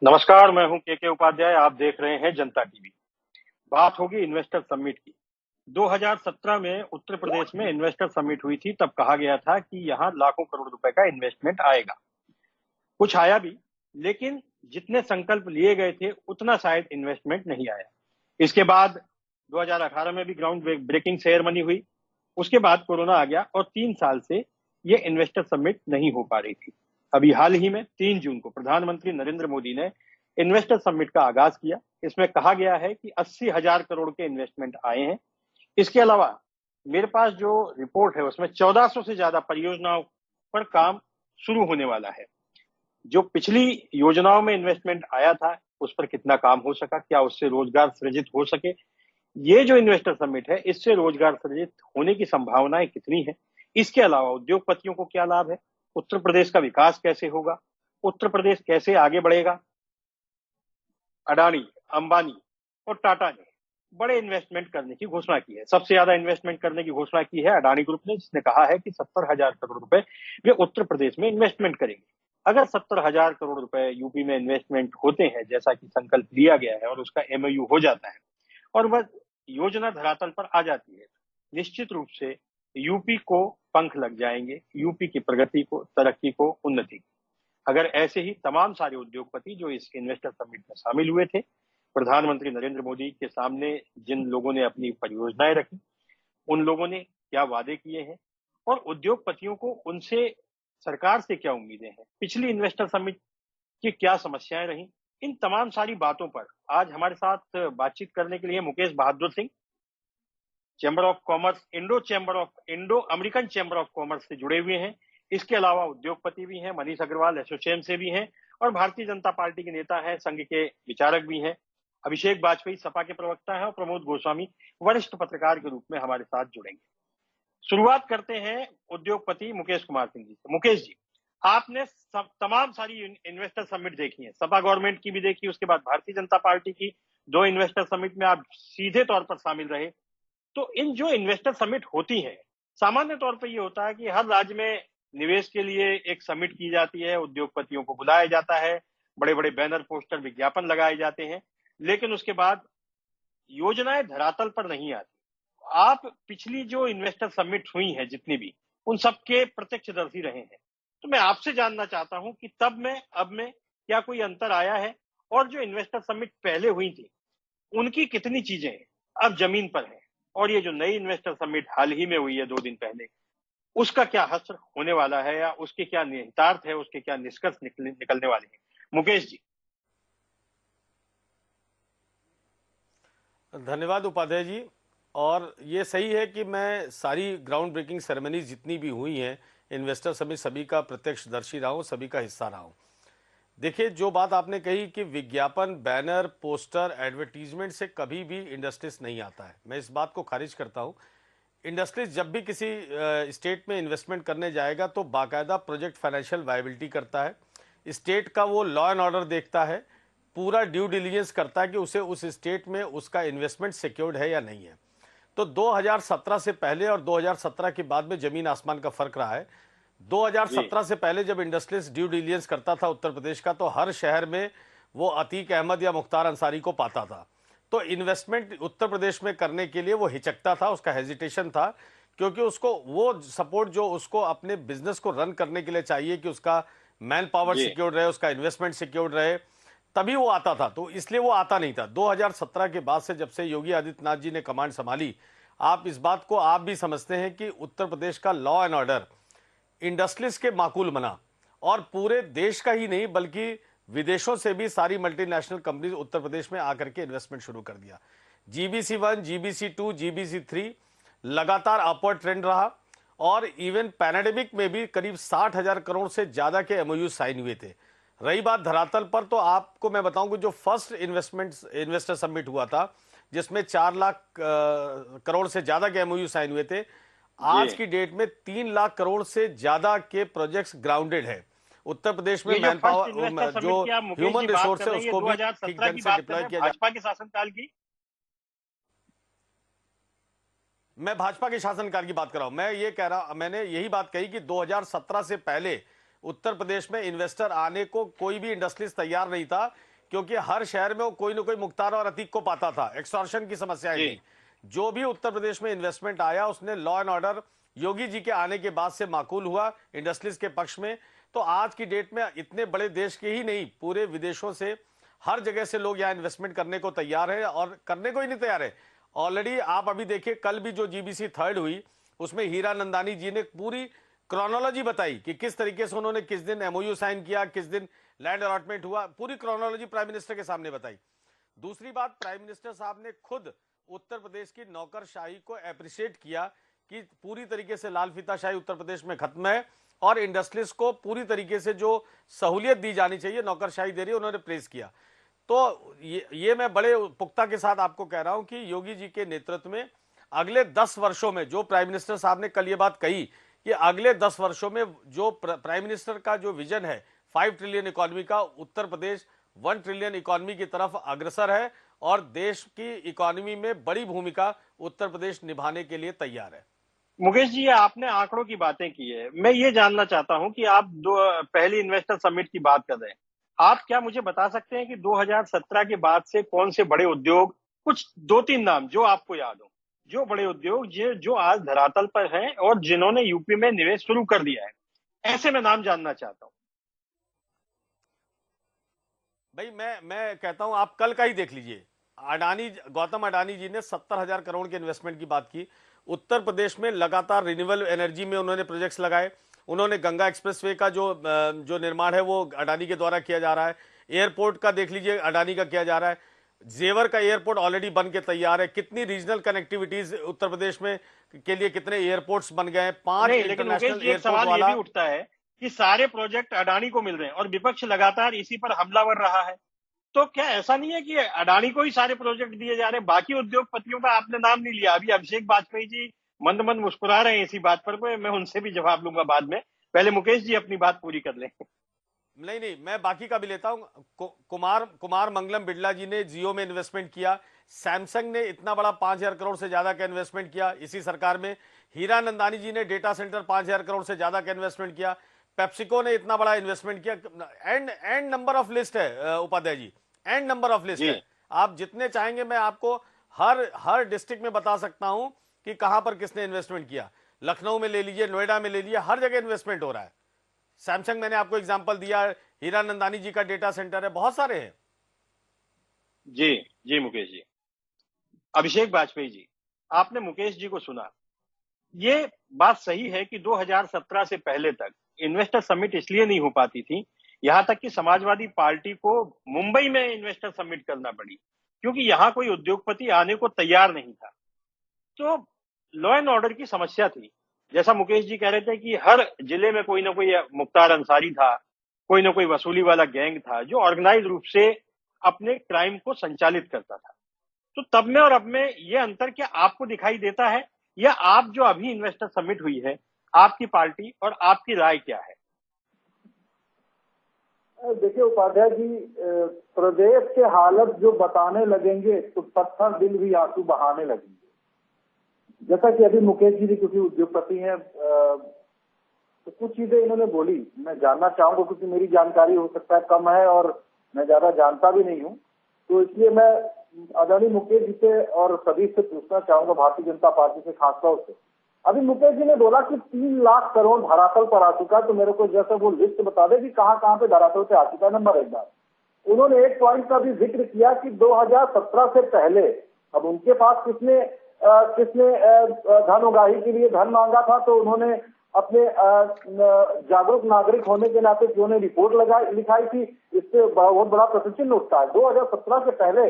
नमस्कार, मैं हूं के उपाध्याय। आप देख रहे हैं जनता टीवी। बात होगी इन्वेस्टर समिट की। 2017 में उत्तर प्रदेश में इन्वेस्टर समिट हुई थी। तब कहा गया था कि यहाँ लाखों करोड़ रुपए का इन्वेस्टमेंट आएगा। कुछ आया भी, लेकिन जितने संकल्प लिए गए थे उतना शायद इन्वेस्टमेंट नहीं आया। इसके बाद 2018 में भी ग्राउंड ब्रेकिंग सेरेमनी हुई। उसके बाद कोरोना आ गया और 3 साल से ये इन्वेस्टर समिट नहीं हो पा रही थी। अभी हाल ही में 3 जून को प्रधानमंत्री नरेंद्र मोदी ने इन्वेस्टर समिट का आगाज किया। इसमें कहा गया है कि 80,000 करोड़ के इन्वेस्टमेंट आए हैं। इसके अलावा मेरे पास जो रिपोर्ट है उसमें 1400 से ज्यादा परियोजनाओं पर काम शुरू होने वाला है। जो पिछली योजनाओं में इन्वेस्टमेंट आया था उस पर कितना काम हो सका, क्या उससे रोजगार सृजित हो सके, ये जो इन्वेस्टर समिट है इससे रोजगार सृजित होने की संभावनाएं कितनी है। इसके अलावा उद्योगपतियों को क्या लाभ है, उत्तर प्रदेश का विकास कैसे होगा, उत्तर प्रदेश कैसे आगे बढ़ेगा। अडानी, अंबानी और टाटा ने बड़े इन्वेस्टमेंट करने की घोषणा की है। सबसे ज्यादा इन्वेस्टमेंट करने की घोषणा की है अडानी ग्रुप ने, जिसने कहा है कि 70,000 करोड़ रुपए वे उत्तर प्रदेश में इन्वेस्टमेंट करेंगे। अगर 70,000 करोड़ रुपए यूपी में इन्वेस्टमेंट होते हैं जैसा कि संकल्प लिया गया है और उसका एमओयू हो जाता है और वह योजना धरातल पर आ जाती है, निश्चित रूप से यूपी को पंख लग जाएंगे, यूपी की प्रगति को, तरक्की को, उन्नति। अगर ऐसे ही तमाम सारे उद्योगपति जो इस इन्वेस्टर समिट में शामिल हुए थे, प्रधानमंत्री नरेंद्र मोदी के सामने जिन लोगों ने अपनी परियोजनाएं रखी, उन लोगों ने क्या वादे किए हैं और उद्योगपतियों को उनसे, सरकार से क्या उम्मीदें हैं, पिछली इन्वेस्टर समिट की क्या समस्याएं रही, इन तमाम सारी बातों पर आज हमारे साथ बातचीत करने के लिए Mukesh Bahadur Singh, chamber of commerce, Indo American chamber of commerce से जुड़े हुए हैं। इसके अलावा उद्योगपति भी हैं, मनीष अग्रवाल एसोचैम से भी हैं और भारतीय जनता पार्टी के नेता हैं, संघ के विचारक भी हैं। अभिषेक बाजपेयी सपा के प्रवक्ता हैं और प्रमोद गोस्वामी वरिष्ठ पत्रकार के रूप में हमारे साथ जुड़ेंगे। शुरुआत करते हैं उद्योगपति मुकेश कुमार सिंह जी से। मुकेश जी, आपने तमाम सारी इन्वेस्टर समिट देखी है, सपा गवर्नमेंट की भी देखी, उसके बाद भारतीय जनता पार्टी की 2 इन्वेस्टर समिट में आप सीधे तौर पर शामिल रहे। तो इन जो इन्वेस्टर समिट होती है, सामान्य तौर पर ये होता है कि हर राज्य में निवेश के लिए एक समिट की जाती है, उद्योगपतियों को बुलाया जाता है, बड़े बड़े बैनर पोस्टर विज्ञापन लगाए जाते हैं, लेकिन उसके बाद योजनाएं धरातल पर नहीं आती। आप पिछली जो इन्वेस्टर समिट हुई है जितनी भी, उन सबके प्रत्यक्षदर्शी रहे हैं। तो मैं आपसे जानना चाहता हूं कि तब में अब में क्या कोई अंतर आया है, और जो इन्वेस्टर समिट पहले हुई थी उनकी कितनी चीजें अब जमीन पर हैं, और ये जो नई इन्वेस्टर समिट हाल ही में हुई है 2 दिन पहले, उसका क्या हश्र होने वाला है, या उसके क्या निहितार्थ है, उसके क्या निष्कर्ष निकलने वाले हैं। मुकेश जी। धन्यवाद उपाध्याय जी। और ये सही है कि मैं सारी ग्राउंड ब्रेकिंग सेरेमनी जितनी भी हुई हैं इन्वेस्टर समिट, सभी का प्रत्यक्षदर्शी रहा हूँ, सभी का हिस्सा रहा हूँ। देखिए, जो बात आपने कही कि विज्ञापन, बैनर, पोस्टर, एडवर्टीजमेंट से कभी भी इंडस्ट्रीज नहीं आता है, मैं इस बात को खारिज करता हूँ। इंडस्ट्रीज जब भी किसी स्टेट में इन्वेस्टमेंट करने जाएगा तो बाकायदा प्रोजेक्ट फाइनेंशियल वायबिलिटी करता है, स्टेट का वो लॉ एंड ऑर्डर देखता है, पूरा ड्यू डिलीजेंस करता है कि उसे उस स्टेट में उसका इन्वेस्टमेंट सिक्योर्ड है या नहीं है। तो 2017 से पहले और 2017 के बाद में जमीन आसमान का फर्क रहा है। जी। 2017 से पहले जब इंडस्ट्रियल्स ड्यू डिलीजेंस करता था उत्तर प्रदेश का, तो हर शहर में वो अतीक अहमद या मुख्तार अंसारी को पाता था। तो इन्वेस्टमेंट उत्तर प्रदेश में करने के लिए वो हिचकता था, उसका हेजिटेशन था, क्योंकि उसको वो सपोर्ट जो उसको अपने बिजनेस को रन करने के लिए चाहिए कि उसका मैन पावर जी। सिक्योर रहे, उसका इन्वेस्टमेंट सिक्योर रहे, तभी वो आता था। तो इसलिए वो आता नहीं था। 2017 के बाद से जब से योगी आदित्यनाथ जी ने कमांड संभाली, आप इस बात को आप भी समझते हैं कि उत्तर प्रदेश का लॉ एंड ऑर्डर इंडस्ट्रीज के माकूल बना, और पूरे देश का ही नहीं बल्कि विदेशों से भी सारी मल्टीनेशनल कंपनीज उत्तर प्रदेश में आकर के इन्वेस्टमेंट शुरू कर दिया। जीबीसी 1, जीबीसी 2, जीबीसी 3 लगातार अपवर्ड ट्रेंड रहा, और इवन पैंडेमिक में भी करीब 60,000 करोड़ से ज्यादा के एमओयू साइन हुए थे। रही बात धरातल पर, तो आपको मैं बताऊं कि जो फर्स्ट इन्वेस्टर समिट हुआ था जिसमें 4 लाख करोड़ से ज्यादा के एमओयू साइन हुए थे, जी। आज की डेट में 3 लाख करोड़ से ज्यादा के प्रोजेक्ट्स ग्राउंडेड है। उत्तर प्रदेश में ये जो मैन फर्स्ट इन्वेस्टर पावर, जो समिट की आप मुकेश जी ह्यूमन बात कर रिसोर्स है, रहे हैं, ये उसको भी ठीक 2017 ढंग की से बात कर डिप्लॉय रहे हैं, किया जा। भाजपा के शासनकाल की। मैं भाजपा के शासनकाल की बात कर रहा हूं। मैं ये कह रहा, मैंने यही बात कही कि 2017 से पहले उत्तर प्रदेश में इन्वेस्टर आने को कोई भी इंडस्ट्रीज तैयार नहीं था, क्योंकि हर शहर में वो कोई ना कोई मुख्तार और अतीक को पाता था, एक्सटॉर्शन की समस्याएं थी। जो भी उत्तर प्रदेश में इन्वेस्टमेंट आया उसने law and order Yogi ji के आने के बाद से माकूल हुआ इंडस्ट्रीज के पक्ष में। तो आज की डेट में इतने बड़े देश के ही नहीं, पूरे विदेशों से, हर जगह से लोग यहाँ इन्वेस्टमेंट करने को तैयार है, और करने को ही नहीं तैयार है। ऑलरेडी आप अभी देखिए, कल भी जो जीबीसी 3rd हुई उसमें हीरानंदानी जी ने पूरी क्रोनोलॉजी बताई कि किस तरीके से उन्होंने किस दिन एमओयू साइन किया, किस दिन लैंड अलॉटमेंट हुआ, पूरी क्रोनोलॉजी प्राइम मिनिस्टर के सामने बताई। दूसरी बात, प्राइम मिनिस्टर साहब ने खुद उत्तर प्रदेश की नौकरशाही को अप्रिशिएट किया कि पूरी तरीके से लाल फीताशाही उत्तर प्रदेश में खत्म है, और इंडस्ट्रीज को पूरी तरीके से जो सहूलियत दी जानी चाहिए नौकरशाही दे रही है, उन्होंने प्रेस किया। तो ये मैं बड़े पुख्ता के साथ आपको कह रहा हूं कि योगी जी के नेतृत्व में अगले 10 वर्षों में, जो प्राइम मिनिस्टर साहब ने कल ये बात कही कि अगले 10 वर्षों में जो प्राइम मिनिस्टर का जो विजन है 5 ट्रिलियन इकोनॉमी का, उत्तर प्रदेश 1 ट्रिलियन इकोनॉमी की तरफ अग्रसर है, और देश की इकोनॉमी में बड़ी भूमिका उत्तर प्रदेश निभाने के लिए तैयार है। मुकेश जी, आपने आंकड़ों की बातें की है, मैं ये जानना चाहता हूं कि आप पहली इन्वेस्टर समिट की बात कर रहे हैं, आप क्या मुझे बता सकते हैं कि 2017 के बाद से कौन से बड़े उद्योग, कुछ 2-3 नाम जो आपको याद हो, जो बड़े उद्योग जो आज धरातल पर हैं और जिन्होंने यूपी में निवेश शुरू कर दिया है, ऐसे मैं नाम जानना चाहता हूं। भाई मैं कहता हूं, आप कल का ही देख लीजिए, गौतम अडानी जी ने 70,000 करोड़ के इन्वेस्टमेंट की बात की। उत्तर प्रदेश में लगातार रिन्यूएबल एनर्जी में उन्होंने प्रोजेक्ट्स लगाए। उन्होंने गंगा एक्सप्रेसवे का जो निर्माण है वो अडानी के द्वारा किया जा रहा है। एयरपोर्ट का देख लीजिए, अडानी का किया जा रहा है। जेवर का एयरपोर्ट ऑलरेडी बन के तैयार है। कितनी रीजनल कनेक्टिविटीज उत्तर प्रदेश में के लिए कितने एयरपोर्ट्स बन गए हैं, 5 इंटरनेशनल एयरपोर्ट सवाल ये भी उठता है कि सारे प्रोजेक्ट अडानी को मिल रहे हैं और विपक्ष लगातार इसी पर हमलावर रहा है। तो क्या ऐसा नहीं है कि अडानी को ही सारे प्रोजेक्ट दिए जा रहे हैं, बाकी उद्योगपतियों का आपने नाम नहीं लिया? अभी अभिषेक वाजपेयी जी मंद मंद मुस्कुरा रहे हैं इसी बात पर, मैं उनसे भी जवाब लूंगा बाद में, पहले मुकेश जी अपनी बात पूरी कर लें। नहीं, मैं बाकी का भी लेता हूं। कुमार मंगलम बिरला जी ने जियो में इन्वेस्टमेंट किया। सैमसंग ने इतना बड़ा 5,000 करोड़ से ज्यादा का इन्वेस्टमेंट किया इसी सरकार में। हीरानंदानी जी ने डेटा सेंटर 5,000 करोड़ से ज्यादा का इन्वेस्टमेंट किया। पेप्सिको ने इतना बड़ा इन्वेस्टमेंट किया। एंड नंबर ऑफ लिस्ट है Upadhyay ji, and number of list है। आप जितने चाहेंगे मैं आपको हर डिस्ट्रिक्ट में बता सकता हूं कि कहां पर किसने इन्वेस्टमेंट किया। लखनऊ में ले लीजिए, नोएडा में ले लीजिए, हर जगह इन्वेस्टमेंट हो रहा है। सैमसंग मैंने आपको एग्जांपल दिया, हीरानंदानी जी का डेटा सेंटर है, बहुत सारे हैं। जी मुकेश जी। अभिषेक वाजपेयी जी, आपने मुकेश जी को सुना, ये बात सही है कि 2017 से पहले तक इन्वेस्टर समिट इसलिए नहीं हो पाती थी, यहां तक कि समाजवादी पार्टी को मुंबई में इन्वेस्टर समिट करना पड़ी, क्योंकि यहां कोई उद्योगपति आने को तैयार नहीं था। तो लॉ एंड ऑर्डर की समस्या थी। जैसा मुकेश जी कह रहे थे कि हर जिले में कोई ना कोई मुख्तार अंसारी था, कोई ना कोई वसूली वाला गैंग था जो ऑर्गेनाइज रूप से अपने क्राइम को संचालित करता था। तो तब में और अब में ये अंतर क्या आपको दिखाई देता है, या आप जो अभी इन्वेस्टर समिट हुई है, आपकी पार्टी और आपकी राय क्या है? देखिए उपाध्याय जी, प्रदेश के हालत जो बताने लगेंगे तो पत्थर दिल भी आंसू बहाने लगेंगे। जैसा कि अभी मुकेश जी भी क्योंकि उद्योगपति हैं, तो कुछ चीजें इन्होंने बोली, मैं जानना चाहूंगा क्योंकि मेरी जानकारी हो सकता है कम है और मैं ज्यादा जानता भी नहीं हूं, तो इसलिए मैं आदरणीय मुकेश जी से और सभी से पूछना चाहूंगा, भारतीय जनता पार्टी से खासतौर से। अभी मुकेश जी ने बोला कि 3 लाख करोड़ धरातल पर आ चुका है, तो मेरे को जैसा वो लिस्ट बता दे कि कहां पे धरातल पे आ चुका है। नंबर 1 बात, उन्होंने एक पॉइंट का भी जिक्र किया कि 2017 से पहले, अब उनके पास किसने धन उगाही के लिए धन मांगा था, तो उन्होंने अपने जागरूक नागरिक होने के नाते जो ने रिपोर्ट लिखाई थी, इससे बहुत बड़ा प्रश्नचिन्ह उठता है। 2017 से पहले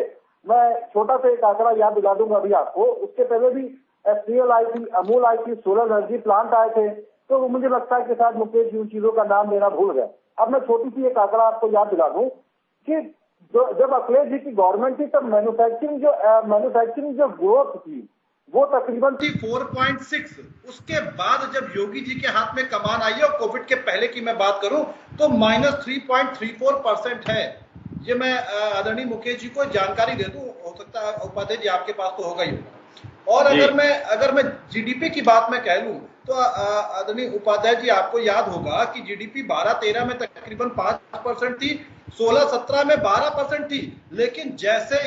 मैं छोटा सा एक आंकड़ा याद दिला दूंगा अभी आपको, उसके पहले भी एसपीएल आई थी, अमूल आई थी, सोलर एनर्जी प्लांट आए थे, तो मुझे लगता है कि शायद मुकेश जी उन चीजों का नाम लेना भूल गए। अब मैं छोटी सी एक आंकड़ा आपको याद दिला दूं कि जब अखिलेश जी की गवर्नमेंट थी तब मैन्युफैक्चरिंग जो ग्रोथ थी वो तकरीबन 4.6, उसके बाद जब योगी जी के हाथ में कमान आई है, और कोविड के पहले की मैं बात करूं तो -3.34% है। ये मैं आदरणीय मुकेश जी को जानकारी दे दूं, हो सकता है उपाध्याय जी आपके पास तो होगा ही होगा। और अगर मैं जीडीपी की बात मैं कह लूं तो आदरणीय उपाध्याय जी, आपको याद होगा कि जीडीपी 12-13 में तकरीबन 5% थी, 16-17 में 12% थी, लेकिन जैसे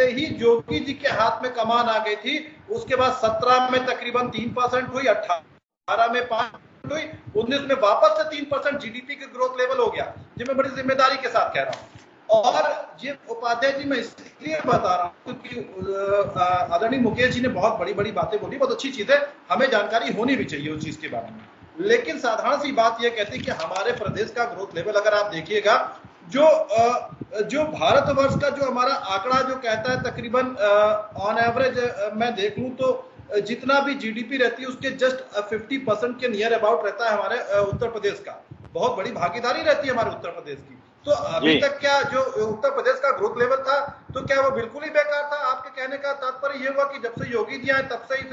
ही योगी जी के हाथ में कमान आ गई थी, उसके बाद 17 में तकरीबन 3% हुई, 18 में 5% हुई, 19 में वापस से 3% जीडीपी का ग्रोथ लेवल हो गया। ये मैं बड़ी जिम्मेदारी के साथ कह रहा हूं। और ये उपाध्याय जी मैं इसलिए बता रहा हूं क्योंकि आदरणीय मुकेश जी ने बहुत बड़ी बड़ी बातें बोली, बहुत अच्छी चीज है, हमें जानकारी होनी भी चाहिए उस चीज के बारे में। लेकिन साधारण सी बात यह कहती है कि हमारे प्रदेश का ग्रोथ लेवल अगर आप देखिएगा, जो भारतवर्ष का जो हमारा आंकड़ा जो कहता है तकरीबन ऑन एवरेज मैं देख लूं तो जितना भी जीडीपी रहती है उसके जस्ट 50% के नियर अबाउट रहता है हमारे उत्तर प्रदेश का। बहुत बड़ी भागीदारी रहती है हमारे उत्तर प्रदेश की। तो अभी तक क्या जो उत्तर प्रदेश का ग्रोथ लेवल था, तो क्या वो बिल्कुल ही बेकार था? आपके कहने का तात्पर्य ये हुआ कि जब से योगी जी आए तब से ही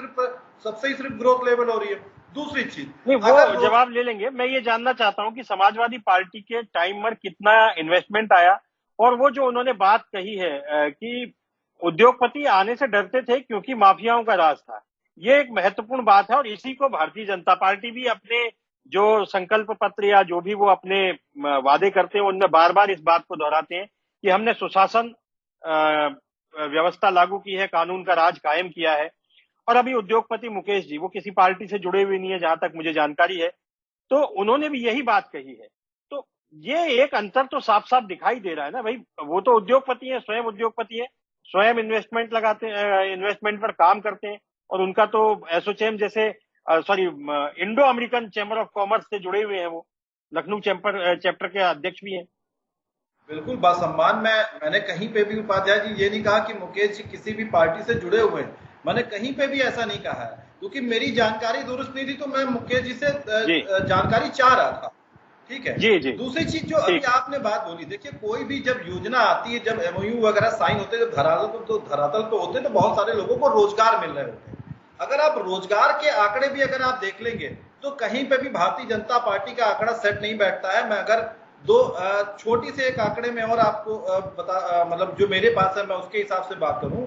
सबसे सिर्फ ग्रोथ लेवल हो रही है? दूसरी चीज, नहीं, वो जवाब ले लेंगे। मैं ये जानना चाहता हूं कि समाजवादी पार्टी के टाइम में कितना इन्वेस्टमेंट आया, और वो जो उन्होंने बात कही है कि उद्योगपति आने से डरते थे क्योंकि माफियाओं का राज था, ये एक महत्वपूर्ण बात है। और इसी को भारतीय जनता पार्टी भी अपने जो संकल्प पत्र या जो भी वो अपने वादे करते हैं उनमें बार बार इस बात को दोहराते हैं कि हमने सुशासन व्यवस्था लागू की है, कानून का राज कायम किया है। और अभी उद्योगपति मुकेश जी वो किसी पार्टी से जुड़े हुए नहीं है जहां तक मुझे जानकारी है, तो उन्होंने भी यही बात कही है। तो ये एक अंतर तो साफ साफ दिखाई दे रहा है ना भाई, वो तो उद्योगपति है, स्वयं उद्योगपति है, स्वयं इन्वेस्टमेंट लगाते हैं, इन्वेस्टमेंट पर काम करते हैं, और उनका तो एसोचैम जैसे Indo American chamber of commerce से जुड़े हुए हैं, वो लखनऊ चैप्टर के अध्यक्ष भी हैं। बिल्कुल बासम्मान। मैंने कहीं पे भी उपाध्याय जी ये नहीं कहा कि मुकेश जी किसी भी पार्टी से जुड़े हुए हैं, मैंने कहीं पे भी ऐसा नहीं कहा है, क्योंकि मेरी जानकारी दुरुस्त नहीं थी तो मैं मुकेश जी से जानकारी चाह रहा था। ठीक है जी जी। दूसरी चीज जो अभी आपने बात बोली, देखिए कोई भी जब योजना आती है, जब एमओयू वगैरह साइन होते हैं, जब धरातल पे होते हैं, तो बहुत सारे लोगों को रोजगार मिल रहे होते हैं। अगर आप रोजगार के आंकड़े भी अगर आप देख लेंगे तो कहीं पे भी भारतीय जनता पार्टी का आंकड़ा सेट नहीं बैठता है। मैं अगर दो छोटी से एक आंकड़े में और आपको मतलब जो मेरे पास है मैं उसके हिसाब से बात करूं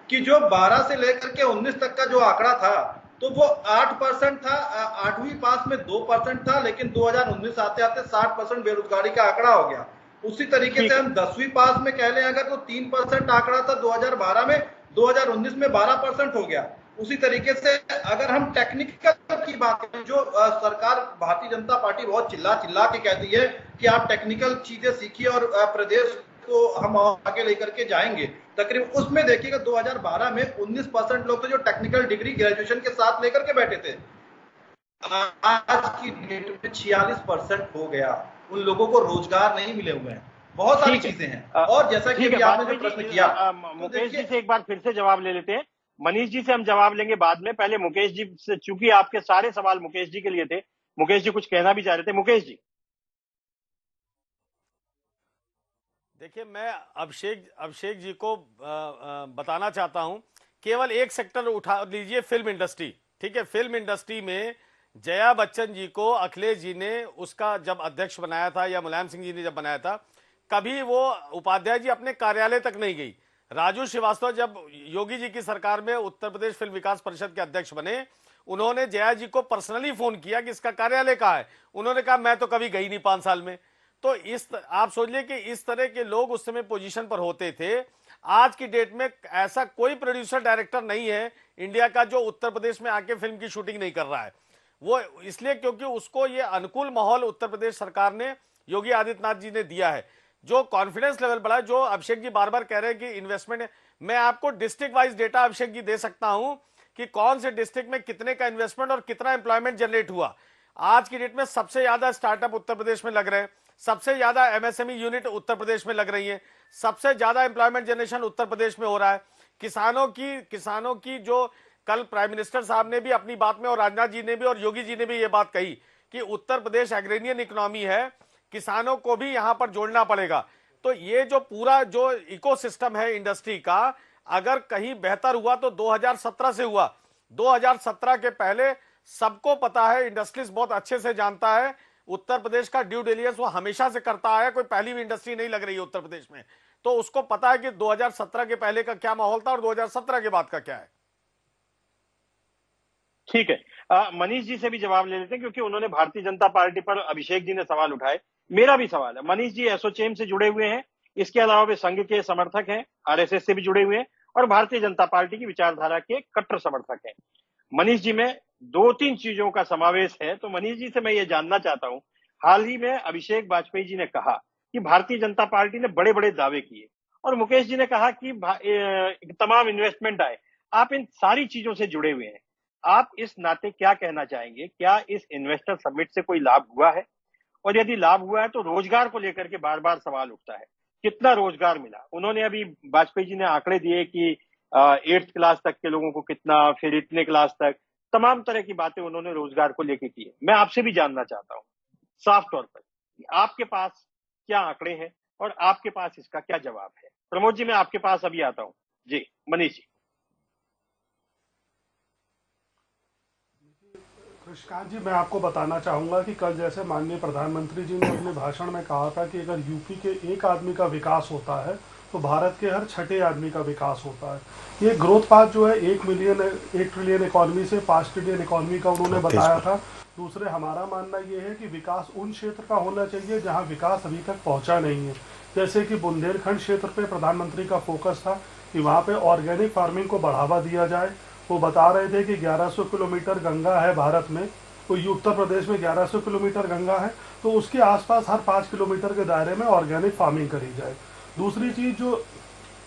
कि जो 12 से लेकर के 19 तक का जो आंकड़ा था तो वो 8% था, 8वीं पास में 2% था, लेकिन 2019 आते आते 60% बेरोजगारी का आंकड़ा हो गया। उसी तरीके से हम 10वीं पास में कह लें अगर तो 3% आंकड़ा था 2012 में, 2019 में 12% हो गया। उसी तरीके से अगर हम टेक्निकल की बात करें, जो सरकार भारतीय जनता पार्टी बहुत चिल्ला के कहती है कि आप टेक्निकल चीजें सीखिए और प्रदेश को हम आगे लेकर के जाएंगे, तकरीबन उसमें देखिएगा 2012 में 19% लोग थे जो टेक्निकल डिग्री ग्रेजुएशन के साथ लेकर के बैठे थे। आज की डेट में 46% हो गया, उन लोगों को रोजगार नहीं मिले हुए हैं। बहुत सारी चीजें हैं। और जैसा कि अभी आपने जो प्रश्न किया, मुकेश जी से एक बार फिर से जवाब ले लेते हैं। मनीष जी से हम जवाब लेंगे बाद में, पहले मुकेश जी से, चूंकि आपके सारे सवाल मुकेश जी के लिए थे, मुकेश जी कुछ कहना भी चाह रहे थे। मुकेश जी। देखिए, मैं अभिषेक जी को बताना चाहता हूं, केवल एक सेक्टर उठा लीजिए, फिल्म इंडस्ट्री। ठीक है, फिल्म इंडस्ट्री में जया बच्चन जी को अखिलेश जी ने उसका जब अध्यक्ष बनाया था या मुलायम सिंह जी ने जब बनाया था, कभी वो उपाध्याय जी अपने कार्यालय तक नहीं गई। राजू श्रीवास्तव जब योगी जी की सरकार में उत्तर प्रदेश फिल्म विकास परिषद के अध्यक्ष बने, उन्होंने जया जी को पर्सनली फोन किया कि इसका कार्यालय कहाँ है। उन्होंने कहा मैं तो कभी गई नहीं 5 साल में। तो आप सोच लिए कि इस तरह के लोग उस समय पोजीशन पर होते थे। आज की डेट में ऐसा कोई प्रोड्यूसर डायरेक्टर नहीं है इंडिया का जो उत्तर प्रदेश में आके फिल्म की शूटिंग नहीं कर रहा है। वो इसलिए क्योंकि उसको ये अनुकूल माहौल उत्तर प्रदेश सरकार ने, योगी आदित्यनाथ जी ने दिया है। जो कॉन्फिडेंस लेवल बढ़ा, जो अभिषेक जी बार बार कह रहे हैं कि इन्वेस्टमेंट, मैं आपको district wise data Abhishek ji दे सकता हूं कि कौन से डिस्ट्रिक्ट में कितने का इन्वेस्टमेंट और कितना एम्प्लॉयमेंट जनरेट हुआ। आज की डेट में सबसे ज्यादा स्टार्टअप उत्तर प्रदेश में लग रहे हैं, सबसे ज्यादा एमएसएमई यूनिट उत्तर प्रदेश में लग रही है, सबसे ज्यादा एम्प्लॉयमेंट जनरेशन उत्तर प्रदेश में हो रहा है। किसानों की जो कल प्राइम मिनिस्टर साहब ने भी अपनी बात में, और राजनाथ जी ने भी और योगी जी ने भी ये बात कही कि उत्तर प्रदेश एग्रेरियन इकोनॉमी है, किसानों को भी यहां पर जोड़ना पड़ेगा। तो ये जो पूरा जो इकोसिस्टम है इंडस्ट्री का, अगर कहीं बेहतर हुआ तो 2017 से हुआ। 2017 के पहले सबको पता है, इंडस्ट्रीज बहुत अच्छे से जानता है, उत्तर प्रदेश का ड्यू डिलिजेंस वो हमेशा से करता है, कोई पहली भी इंडस्ट्री नहीं लग रही है उत्तर प्रदेश में। तो उसको पता है कि 2017 के पहले का क्या माहौल था और 2017 के बाद का क्या है। ठीक है, मनीष जी से भी जवाब ले लेते हैं क्योंकि उन्होंने भारतीय जनता पार्टी पर अभिषेक जी ने सवाल उठाए। मेरा भी सवाल है, मनीष जी एसोचैम से जुड़े हुए हैं, इसके अलावा वे संघ के समर्थक हैं, आरएसएस से भी जुड़े हुए हैं और भारतीय जनता पार्टी की विचारधारा के कट्टर समर्थक हैं। मनीष जी में दो तीन चीजों का समावेश है, तो मनीष जी से मैं ये जानना चाहता हूं, हाल ही में अभिषेक वाजपेयी जी ने कहा कि भारतीय जनता पार्टी ने बड़े बड़े दावे किए और मुकेश जी ने कहा कि तमाम इन्वेस्टमेंट आए। आप इन सारी चीजों से जुड़े हुए हैं, आप इस नाते क्या कहना चाहेंगे? क्या इस इन्वेस्टर समिट से कोई लाभ हुआ है? और यदि लाभ हुआ है तो रोजगार को लेकर के बार बार सवाल उठता है, कितना रोजगार मिला? उन्होंने अभी वाजपेयी जी ने आंकड़े दिए कि 8th क्लास तक के लोगों को कितना, फिर इतने क्लास तक, तमाम तरह की बातें उन्होंने रोजगार को लेकर की है। मैं आपसे भी जानना चाहता हूं साफ तौर पर कि आपके पास क्या आंकड़े हैं और आपके पास इसका क्या जवाब है? प्रमोद जी, मैं आपके पास अभी आता हूं। जी मनीष जी। कृष्णकांत जी, मैं आपको बताना चाहूँगा कि कल जैसे माननीय प्रधानमंत्री जी ने अपने भाषण में कहा था कि अगर यूपी के एक आदमी का विकास होता है तो भारत के हर छठे आदमी का विकास होता है। ये ग्रोथ पाथ जो है 1 ट्रिलियन इकॉनमी से 5 ट्रिलियन इकॉनमी का उन्होंने बताया था। दूसरे, हमारा मानना ये है कि विकास उन क्षेत्र का होना चाहिए जहाँ विकास अभी तक पहुँचा नहीं है। जैसे कि बुंदेलखंड क्षेत्र पे प्रधानमंत्री का फोकस था कि वहाँ पे ऑर्गेनिक फार्मिंग को बढ़ावा दिया जाए। वो बता रहे थे कि 1100 किलोमीटर गंगा है भारत में, तो उत्तर प्रदेश में 1100 किलोमीटर गंगा है, तो उसके आसपास हर 5 किलोमीटर के दायरे में ऑर्गेनिक फार्मिंग करी जाए। दूसरी चीज, जो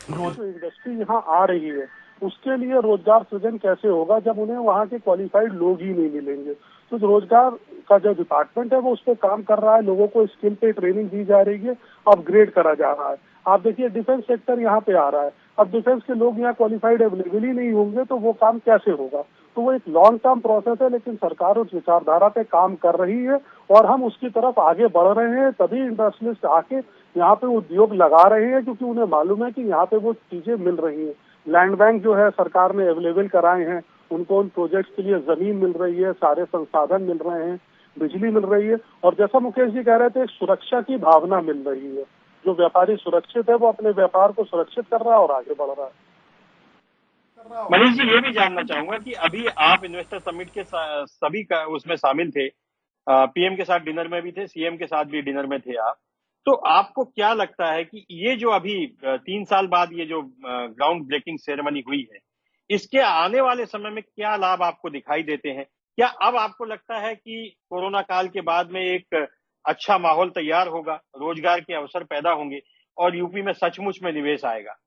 इंडस्ट्री यहाँ आ रही है उसके लिए रोजगार सृजन कैसे होगा जब उन्हें वहाँ के क्वालिफाइड लोग ही नहीं मिलेंगे। तो रोजगार का जो डिपार्टमेंट है वो उस पर काम कर रहा है, लोगों को स्किल पे ट्रेनिंग दी जा रही है, अपग्रेड करा जा रहा है। आप देखिए डिफेंस सेक्टर यहाँ पे आ रहा है, अब डिफेंस के लोग यहाँ क्वालिफाइड अवेलेबल ही नहीं होंगे तो वो काम कैसे होगा? तो वो एक लॉन्ग टर्म प्रोसेस है, लेकिन सरकार उस विचारधारा पे काम कर रही है और हम उसकी तरफ आगे बढ़ रहे हैं। तभी इंडस्ट्रियलिस्ट आके यहाँ पे उद्योग लगा रहे हैं क्योंकि उन्हें मालूम है कि यहाँ पे वो चीजें मिल रही हैं। लैंड बैंक जो है सरकार ने अवेलेबल कराए हैं, उनको उन प्रोजेक्ट्स के लिए जमीन मिल रही है, सारे संसाधन मिल रहे हैं, बिजली मिल रही है और जैसा मुकेश जी कह रहे थे, एक सुरक्षा की भावना मिल रही है। जो व्यापारी सुरक्षित है वो अपने व्यापार को सुरक्षित कर रहा है और आगे बढ़ रहा है। मनीष जी, ये भी जानना चाहूंगा कि अभी आप इन्वेस्टर समिट के सभी का उसमें शामिल थे, पीएम के साथ डिनर में भी थे, सीएम के साथ भी डिनर में थे आप, तो आपको क्या लगता है कि ये जो अभी 3 साल बाद ये जो ग्राउंड ब्रेकिंग सेरेमनी हुई है, इसके आने वाले समय में क्या लाभ आपको दिखाई देते हैं? क्या अब आपको लगता है कि कोरोना काल के बाद में एक अच्छा माहौल तैयार होगा, रोजगार के अवसर पैदा होंगे और यूपी में सचमुच में निवेश आएगा?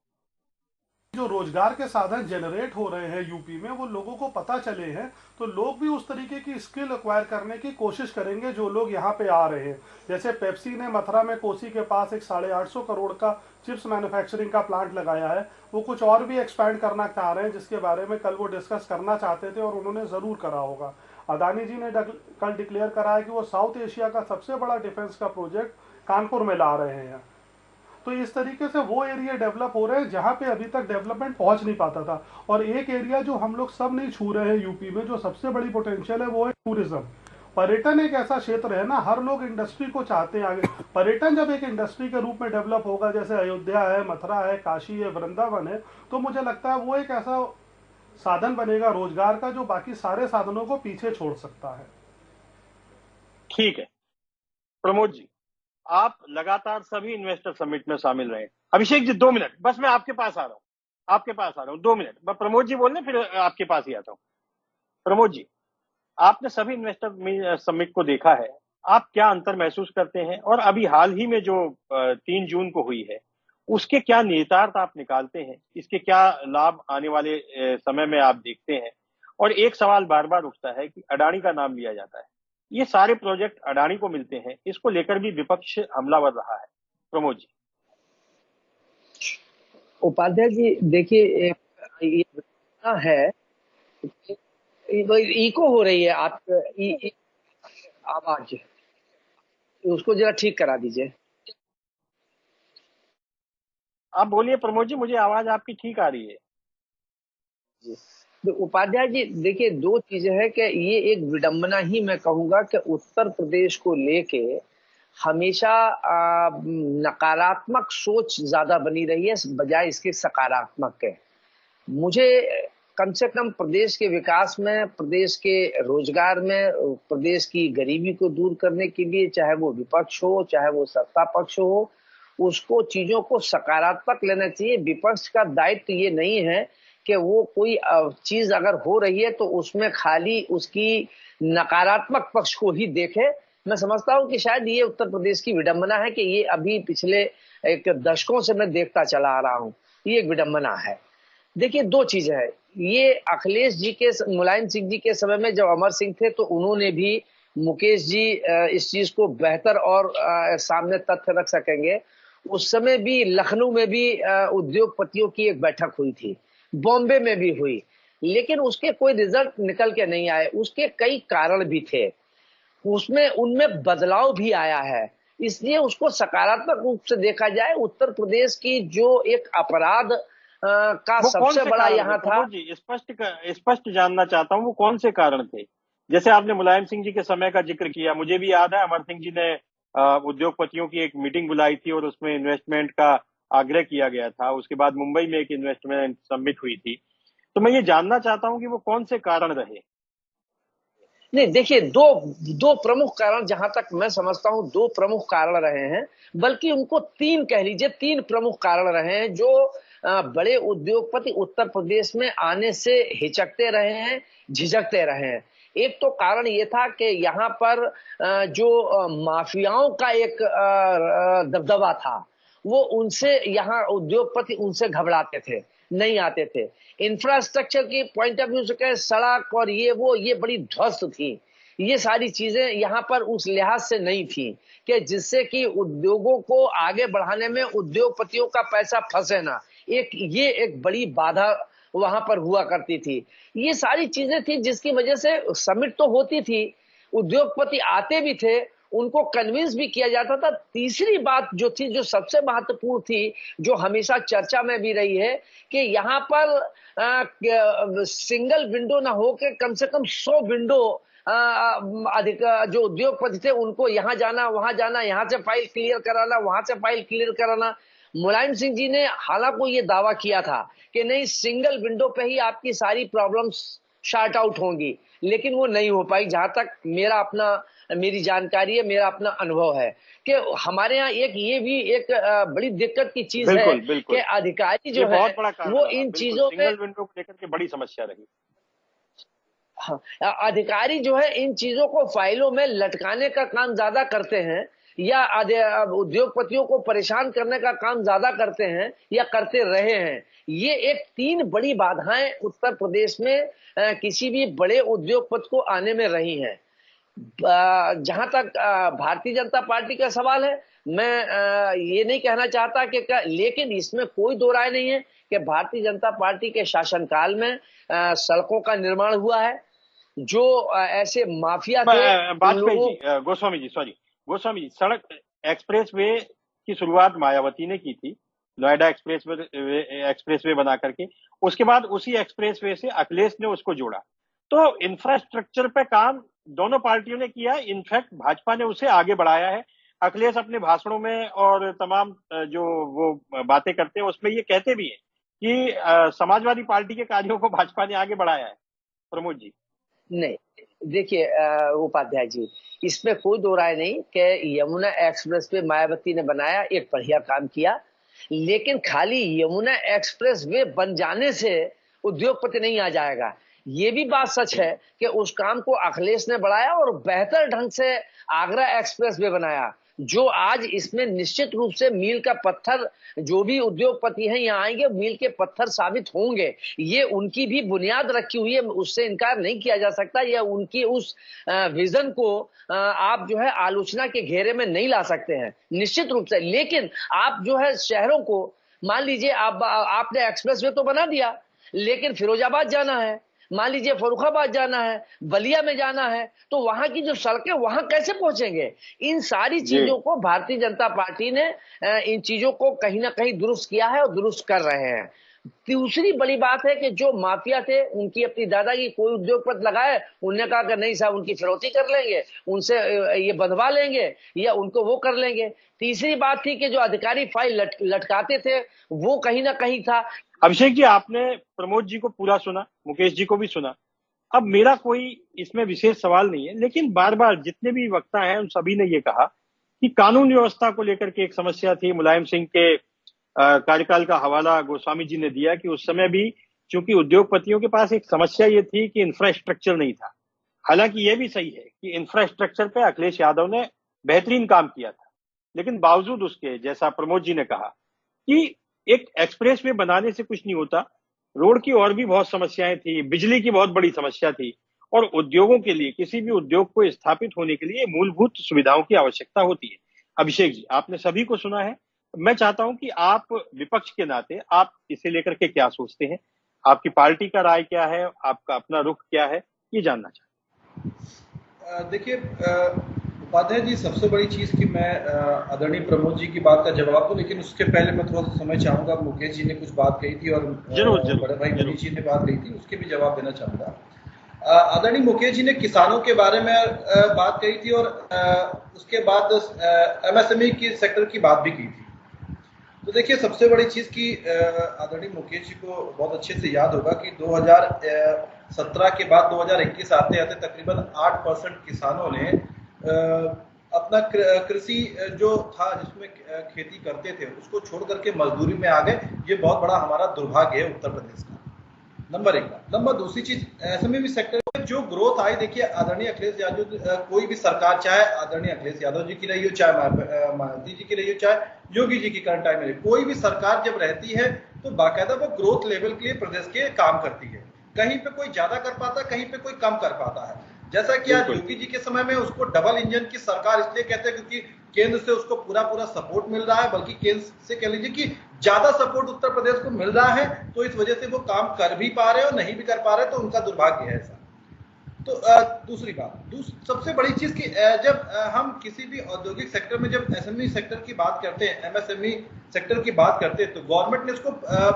जो रोजगार के साधन जनरेट हो रहे हैं यूपी में वो लोगों को पता चले हैं, तो लोग भी उस तरीके की स्किल एक्वायर करने की कोशिश करेंगे जो लोग यहाँ पे आ रहे हैं। जैसे पेप्सी ने मथुरा में कोसी के पास एक 850 करोड़ का चिप्स मैन्युफैक्चरिंग का प्लांट लगाया है, वो कुछ और भी एक्सपैंड करना चाह रहे हैं जिसके बारे में कल वो डिस्कस करना चाहते थे और उन्होंने जरूर करा होगा। अदानी जी ने कल डिक्लेयर करा है कि वो साउथ एशिया का सबसे बड़ा डिफेंस का प्रोजेक्ट कानपुर में ला रहे हैं। तो इस तरीके से वो एरिया डेवलप हो रहे हैं जहां पे अभी तक डेवलपमेंट पहुंच नहीं पाता था। और एक एरिया जो हम लोग सब नहीं छू रहे हैं यूपी में, जो सबसे बड़ी पोटेंशियल है, वो है टूरिज्म। पर्यटन एक ऐसा क्षेत्र है ना, हर लोग इंडस्ट्री को चाहते हैं आगे। पर्यटन जब एक इंडस्ट्री के रूप में डेवलप होगा, जैसे अयोध्या है, मथुरा है, काशी है, वृंदावन है, तो मुझे लगता है वो एक ऐसा साधन बनेगा रोजगार का जो बाकी सारे साधनों को पीछे छोड़ सकता है। ठीक है प्रमोद जी, आप लगातार सभी इन्वेस्टर समिट में शामिल रहे। अभिषेक जी 2 मिनट बस, मैं आपके पास आ रहा हूं 2 मिनट। प्रमोद जी बोलने, फिर आपके पास ही आता हूं। प्रमोद जी, आपने सभी इन्वेस्टर समिट को देखा है, आप क्या अंतर महसूस करते हैं? और अभी हाल ही में जो 3 जून को हुई है, उसके क्या निहितार्थ आप निकालते हैं? इसके क्या लाभ आने वाले समय में आप देखते हैं? और एक सवाल बार बार उठता है कि अडानी का नाम लिया जाता है, ये सारे प्रोजेक्ट अडानी को मिलते हैं, इसको लेकर भी विपक्ष हमलावर रहा है। प्रमोद जी। उपाध्याय जी देखिए, ये है, इको हो रही है आप आवाज, उसको जरा ठीक करा दीजिए। आप बोलिए प्रमोद जी, मुझे आवाज आपकी ठीक आ रही है जी। तो उपाध्याय जी देखिए, 2 चीजें हैं कि ये एक विडंबना ही मैं कहूंगा कि उत्तर प्रदेश को लेके हमेशा नकारात्मक सोच ज्यादा बनी रही है बजाय इसके सकारात्मक के। मुझे कम से कम प्रदेश के विकास में, प्रदेश के रोजगार में, प्रदेश की गरीबी को दूर करने के लिए, चाहे वो विपक्ष हो चाहे वो सत्ता पक्ष हो, उसको चीजों को सकारात्मक लेना चाहिए। विपक्ष का दायित्व ये नहीं है कि वो कोई चीज अगर हो रही है तो उसमें खाली उसकी नकारात्मक पक्ष को ही देखे। मैं समझता हूं कि शायद ये उत्तर प्रदेश की विडंबना है कि ये अभी पिछले एक दशकों से मैं देखता चला आ रहा हूं, ये एक विडंबना है। देखिए, दो चीजें हैं। ये अखिलेश जी के, मुलायम सिंह जी के समय में जब अमर सिंह थे तो उन्होंने भी, मुकेश जी इस चीज को बेहतर और सामने तथ्य रख सकेंगे, उस समय भी लखनऊ में भी उद्योगपतियों की एक बैठक हुई थी, बॉम्बे में भी हुई, लेकिन उसके कोई रिजल्ट निकल के नहीं आए। उसके कई कारण भी थे, उसमें उनमें बदलाव भी आया है, इसलिए उसको सकारात्मक रूप से देखा जाए। उत्तर प्रदेश की जो एक अपराध का सबसे बड़ा यहाँ था, जी स्पष्ट जानना चाहता हूँ वो कौन से कारण थे। जैसे आपने मुलायम सिंह जी के समय का जिक्र किया, मुझे भी याद है अमर सिंह जी ने उद्योगपतियों की एक मीटिंग बुलाई थी और उसमें इन्वेस्टमेंट का आग्रह किया गया था। उसके बाद मुंबई में एक इन्वेस्टमेंट समिट हुई थी। तो मैं ये जानना चाहता हूँ कि वो कौन से कारण रहे। नहीं, देखिए, दो प्रमुख कारण, जहां तक मैं समझता हूं दो प्रमुख कारण रहे हैं, बल्कि उनको तीन कह लीजिए, तीन प्रमुख कारण रहे हैं जो बड़े उद्योगपति उत्तर प्रदेश में आने से हिचकते रहे हैं, झिझकते रहे हैं। एक तो कारण ये था कि यहाँ पर जो माफियाओं का एक दबदबा था, वो उनसे, यहाँ उद्योगपति उनसे घबराते थे, नहीं आते थे। इंफ्रास्ट्रक्चर की पॉइंट ऑफ व्यू से कहे, सड़क और ये बड़ी ध्वस्त थी। ये सारी चीजें यहाँ पर उस लिहाज से नहीं थी कि जिससे कि उद्योगों को आगे बढ़ाने में उद्योगपतियों का पैसा फंसे ना, ये एक बड़ी बाधा वहां पर हुआ करती थी। ये सारी चीजें थी जिसकी वजह से समिट तो होती थी, उद्योगपति आते भी थे, उनको कन्विंस भी किया जाता था। तीसरी बात जो थी, जो सबसे महत्वपूर्ण थी, जो हमेशा चर्चा में भी रही है, कि यहाँ पर सिंगल विंडो ना हो के कम से कम 100 विंडो अधिक जो उद्योगपति थे उनको यहाँ जाना, वहां जाना, यहाँ से फाइल क्लियर कराना, वहां से फाइल क्लियर कराना। मुलायम सिंह जी ने हालांकि ये दावा किया था कि नहीं, सिंगल विंडो पे ही आपकी सारी प्रॉब्लम्स शार्ट आउट होंगी, लेकिन वो नहीं हो पाई। जहां तक मेरी जानकारी है, मेरा अपना अनुभव है कि हमारे यहाँ ये भी एक बड़ी दिक्कत की चीज है कि अधिकारी जो है वो इन चीजों में, सिंगल विंडो को लेकर के बड़ी समस्या रही। हाँ, अधिकारी जो है इन चीजों को फाइलों में लटकाने का काम ज्यादा करते हैं, या उद्योगपतियों को परेशान करने का काम ज्यादा करते हैं, या करते रहे हैं। ये एक तीन बड़ी बाधाएं उत्तर प्रदेश में किसी भी बड़े उद्योगपति को आने में रही हैं। जहां तक भारतीय जनता पार्टी का सवाल है, मैं ये नहीं कहना चाहता कि लेकिन इसमें कोई दो राय नहीं है कि भारतीय जनता पार्टी के शासनकाल में सड़कों का निर्माण हुआ है। जो ऐसे माफिया थे, गोस्वामी जी, सड़क एक्सप्रेसवे की शुरुआत मायावती ने की थी, नोएडा एक्सप्रेसवे बना करके। उसके बाद उसी एक्सप्रेसवे से अखिलेश ने उसको जोड़ा। तो इंफ्रास्ट्रक्चर पे काम दोनों पार्टियों ने किया। इनफैक्ट भाजपा ने उसे आगे बढ़ाया है। अखिलेश अपने भाषणों में और तमाम जो वो बातें करते हैं उसमें ये कहते भी हैं कि समाजवादी पार्टी के कार्यों को भाजपा ने आगे बढ़ाया है। प्रमोद जी। नहीं, देखिए उपाध्याय जी, इसमें कोई दो राय नहीं कि यमुना एक्सप्रेस वे मायावती ने बनाया, एक बढ़िया काम किया, लेकिन खाली यमुना एक्सप्रेस वे बन जाने से उद्योगपति नहीं आ जाएगा। ये भी बात सच है कि उस काम को अखिलेश ने बढ़ाया और बेहतर ढंग से आगरा एक्सप्रेस वे बनाया, जो आज इसमें निश्चित रूप से मील का पत्थर, जो भी उद्योगपति हैं यहाँ आएंगे मील के पत्थर साबित होंगे। ये उनकी भी बुनियाद रखी हुई है, उससे इनकार नहीं किया जा सकता। या उनकी उस विजन को आप जो है आलोचना के घेरे में नहीं ला सकते हैं, निश्चित रूप से। लेकिन आप जो है शहरों को, मान लीजिए आपने एक्सप्रेस वे तो बना दिया, लेकिन फिरोजाबाद जाना है, मान लीजिए फर्रुखाबाद जाना है, बलिया में जाना है, तो वहां की जो सड़कें वहां कैसे पहुंचेंगे? इन सारी चीजों को भारतीय जनता पार्टी ने इन चीजों को कहीं ना कहीं दुरुस्त किया है और दुरुस्त कर रहे हैं। दूसरी बड़ी बात है कि जो माफिया थे उनकी अपनी दादागी, कोई उद्योगपति लगाए, उन्होंने कहा कि नहीं साहब उनकी फिरौती कर लेंगे, उनसे ये बंधवा लेंगे या उनको वो कर लेंगे। तीसरी बात थी कि जो अधिकारी फाइल लटकाते थे वो कहीं ना कहीं था। अभिषेक जी, आपने प्रमोद जी को पूरा सुना, मुकेश जी को भी सुना। अब मेरा कोई इसमें विशेष सवाल नहीं है, लेकिन बार बार जितने भी वक्ता हैं उन सभी ने ये कहा कि कानून व्यवस्था को लेकर के एक समस्या थी। मुलायम सिंह के कार्यकाल का हवाला गोस्वामी जी ने दिया कि उस समय भी चूंकि उद्योगपतियों के पास एक समस्या ये थी कि इंफ्रास्ट्रक्चर नहीं था। हालांकि ये भी सही है कि इंफ्रास्ट्रक्चर पे अखिलेश यादव ने बेहतरीन काम किया था, लेकिन बावजूद उसके, जैसा प्रमोद जी ने कहा कि एक एक्सप्रेस वे बनाने से कुछ नहीं होता, रोड की और भी बहुत समस्याएं थी, बिजली की बहुत बड़ी समस्या थी, और उद्योगों के लिए, किसी भी उद्योग को स्थापित होने के लिए मूलभूत सुविधाओं की आवश्यकता होती है। अभिषेक जी, आपने सभी को सुना है, मैं चाहता हूं कि आप विपक्ष के नाते आप इसे लेकर के क्या सोचते हैं, आपकी पार्टी का राय क्या है, आपका अपना रुख क्या है, ये जानना चाहता हूं। देखिए उपाध्याय जी, सबसे बड़ी चीज कि मैं आदरणीय प्रमोद जी की बात का जवाब दूं, लेकिन उसके पहले मैं थोड़ा सा समय चाहूंगा। मुकेश जी ने कुछ बात कही थी और बड़े भाई मनीष जी ने बात कही थी, उसके भी जवाब देना चाहूंगा। आदरणीय मुकेश जी ने किसानों के बारे में बात कही थी और उसके बाद एमएसएमई की सेक्टर की बात भी की थी। तो देखिए, सबसे बड़ी चीज की आदरणीय मुकेश जी को बहुत अच्छे से याद होगा कि 2017 के बाद 2021 आते आते तकरीबन 8% किसानों ने अपना कृषि जो था जिसमें खेती करते थे उसको छोड़ करके मजदूरी में आ गए। ये बहुत बड़ा हमारा दुर्भाग्य है उत्तर प्रदेश का, नंबर एक बात। नंबर दूसरी चीज, एसएमई सेक्टर में जो ग्रोथ आई, देखिए आदरणीय अखिलेश यादव, कोई भी सरकार, चाहे आदरणीय अखिलेश यादव जी की रही हो, चाहे मायावती जी की रही हो, चाहे योगी जी की करंट टाइम में रही, कोई भी सरकार जब रहती है तो बाकायदा वो ग्रोथ लेवल के लिए प्रदेश के काम करती है। कहीं पे कोई ज्यादा कर पाता है, कहीं पे कोई कम कर पाता है। जैसा कि आज योगी जी के समय में उसको डबल इंजन की सरकार इसलिए कहते हैं क्योंकि केंद्र से उसको पूरा सपोर्ट मिल रहा है, बल्कि केंद्र से कह लीजिए कि ज्यादा सपोर्ट उत्तर प्रदेश को मिल रहा है, तो इस वजह से वो काम कर भी पा रहे हैं, और नहीं भी कर पा रहे तो उनका दुर्भाग्य है ऐसा। तो दूसरी बात, सबसे बड़ी चीज कि जब हम किसी भी औद्योगिक सेक्टर में जब एसएमई सेक्टर की बात करते हैं, एमएसएमई सेक्टर की बात करते हैं, तो गवर्नमेंट ने इसको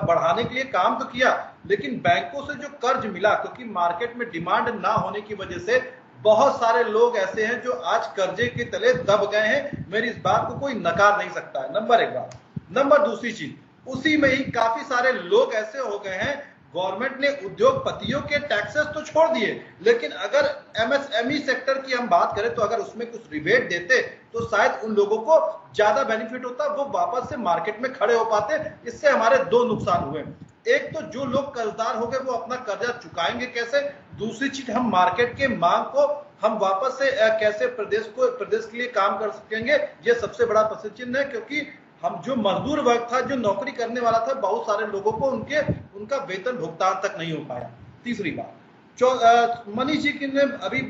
बढ़ाने के लिए काम तो किया, लेकिन बैंकों से जो कर्ज मिला, क्योंकि मार्केट में डिमांड ना होने की वजह से बहुत सारे लोग ऐसे हैं जो आज कर्जे के तले दब गए हैं। मेरी इस बात को कोई नकार नहीं सकता है, नंबर एक बात। नंबर दूसरी चीज, उसी में ही काफी सारे लोग ऐसे हो गए हैं, गवर्नमेंट ने उद्योगपतियों के टैक्सेस तो छोड़ दिए, लेकिन अगर एमएसएमई सेक्टर की हम बात करें तो अगर उसमें कुछ रिबेट देते तो शायद उन लोगों को ज्यादा बेनिफिट होता, वो वापस से मार्केट में खड़े हो पाते। इससे हमारे दो नुकसान हुए, एक तो जो लोग कर्जदार हो गए वो अपना कर्जा चुकाएंगे कैसे, दूसरी चीज हम मार्केट के मांग को हम वापस से कैसे प्रदेश के लिए काम कर सकेंगे, ये सबसे बड़ा प्रश्न चिन्ह है। क्योंकि हम जो मजदूर वर्ग था, जो नौकरी करने वाला था, बहुत सारे लोगों को उनका वेतन भुगतान तक नहीं हो पाया। तीसरी बात, मनीष जी ने अभी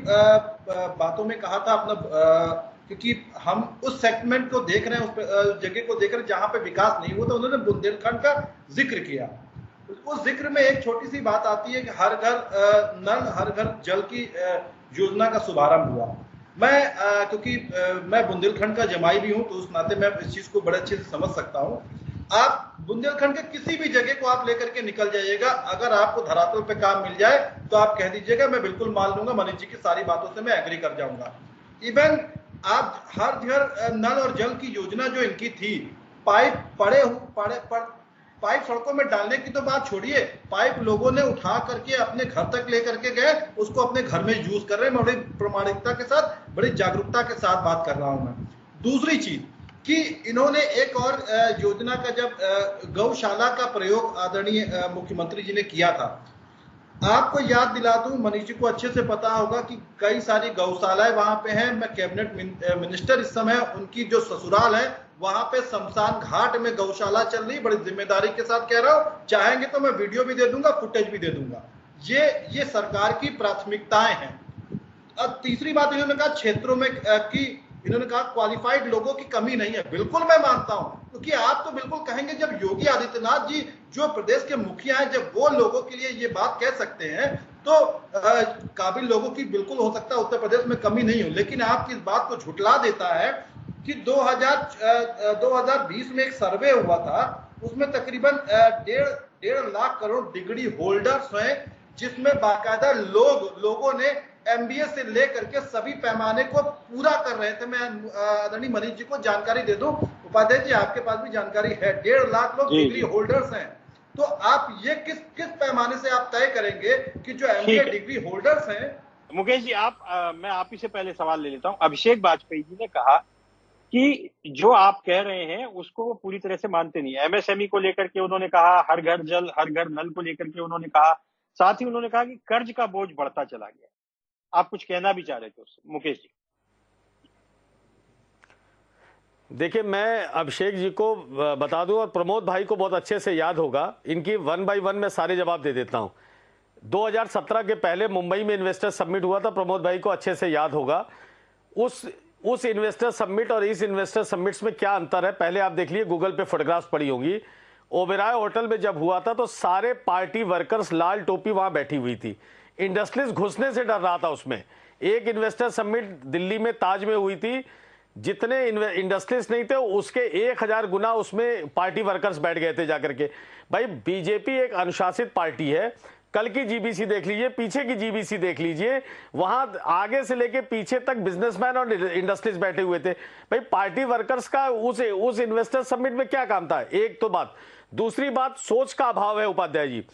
बातों में कहा था अपना, क्योंकि हम उस सेगमेंट को देख रहे हैं, उस जगह को देख रहे हैं जहां पे विकास नहीं हुआ, तो उन्होंने बुंदेलखंड का जिक्र किया। उस जिक्र में एक छोटी सी बात आती है कि हर घर नल हर घर जल की योजना का शुभारंभ हुआ। मैं क्योंकि मैं बुंदेलखंड का जमाई भी हूं, तो उस नाते मैं इस चीज को बड़े अच्छे से समझ सकता हूं। आप बुंदेलखंड के किसी भी जगह को आप लेकर के निकल जाइएगा, अगर आपको धरातल पे काम मिल जाए तो आप कह दीजिएगा मैं बिल्कुल मान लूंगा, मनीष जी की सारी बातों से मैं एग्री कर जाऊंगा। इवन आप हर घर नल और जल की योजना जो इनकी थी, पाइप सड़कों में डालने की तो बात छोड़िए, पाइप लोगों ने उठा करके अपने घर तक लेकर के गए, उसको अपने घर में यूज कर रहे हैं। मैं बड़ी प्रामाणिकता के साथ, बड़ी जागरूकता के साथ बात कर रहा हूं मैं। दूसरी चीज कि इन्होंने एक और योजना का, जब गौशाला का प्रयोग आदरणीय मुख्यमंत्री जी ने किया था, आपको याद दिला दूं, मनीष जी को अच्छे से पता होगा कि कई सारी गौशालाएं वहां पे हैं। मैं कैबिनेट मिनिस्टर इस समय, उनकी जो ससुराल है वहां पे शमशान घाट में गौशाला चल रही, बड़ी जिम्मेदारी के साथ कह रहा हूं, चाहेंगे तो मैं वीडियो भी दे दूंगा, फुटेज भी दे दूंगा। ये सरकार की प्राथमिकताएं हैं। अब तीसरी बात इन्होंने कहा क्षेत्रों में कि इन्होंने कहा क्वालिफाइड लोगों की कमी नहीं है। बिल्कुल मैं मानता हूं, क्योंकि आप तो बिल्कुल कहेंगे जब योगी आदित्यनाथ जी जो प्रदेश के मुखिया हैं, जब वो लोगों के लिए ये बात कह सकते हैं तो काबिल लोगों की बिल्कुल हो सकता है उत्तर प्रदेश में कमी नहीं हो। लेकिन आपकी इस बात को झुठला देता है कि 2020 में एक सर्वे हुआ था, उसमें तकरीबन 1.5 लाख करोड़ डिग्री होल्डर्स हैं, जिसमें बाकायदा लोगों ने एमबीए से लेकर के सभी पैमाने को पूरा कर रहे थे। मैं आदरणीय मनीष जी को जानकारी दे दूं, उपाध्याय जी आपके पास भी जानकारी है, 1.5 लाख लोग डिग्री होल्डर्स हैं। तो आप ये किस पैमाने से आप तय करेंगे कि जो एमबीए डिग्री होल्डर्स हैं। मुकेश जी मैं आप ही से पहले सवाल ले लेता हूं। अभिषेक वाजपेयी जी ने कहा कि जो आप कह रहे हैं उसको वो पूरी तरह से मानते नहीं। एमएसएमई को लेकर के उन्होंने कहा, हर घर जल हर घर नल को लेकर के उन्होंने कहा, साथ ही उन्होंने कहा कि कर्ज का बोझ बढ़ता चला गया। आप कुछ कहना भी चाह रहे थे उससे, मुकेश जी? देखिए, मैं अभिषेक जी को बता दूं और प्रमोद भाई को बहुत अच्छे से याद होगा, इनकी 1 बाय 1 में सारे जवाब दे देता हूं। 2017 के पहले मुंबई में इन्वेस्टर समिट हुआ था, प्रमोद भाई को अच्छे से याद होगा। उस इन्वेस्टर समिट और इस इन्वेस्टर समिट्स में क्या अंतर है, पहले आप देख लीजिए, गूगल पे फोटोग्राफ्स पड़ी होंगी। ओबेरॉय होटल में जब हुआ था तो सारे पार्टी वर्कर्स लाल टोपी वहां बैठी हुई थी। इंडस्ट्रीज घुसने से डर रहा था उसमें। एक इन्वेस्टर समिट दिल्ली में ताज में हुई थी, जितने इंडस्ट्रीज नहीं थे उसके 1000 गुना उसमें पार्टी वर्कर्स बैठ गए थे जाकर के। भाई, बीजेपी एक अनुशासित पार्टी है। कल की जीबीसी देख लीजिए, पीछे की जीबीसी देख लीजिए, वहां आगे से लेके पीछे तक बिजनेसमैन और इंडस्ट्रीज बैठे हुए थे। भाई, पार्टी वर्कर्स का उस इन्वेस्टर समिट में क्या काम था? एक तो बात। दूसरी बात, सोच का अभाव है उपाध्याय जी।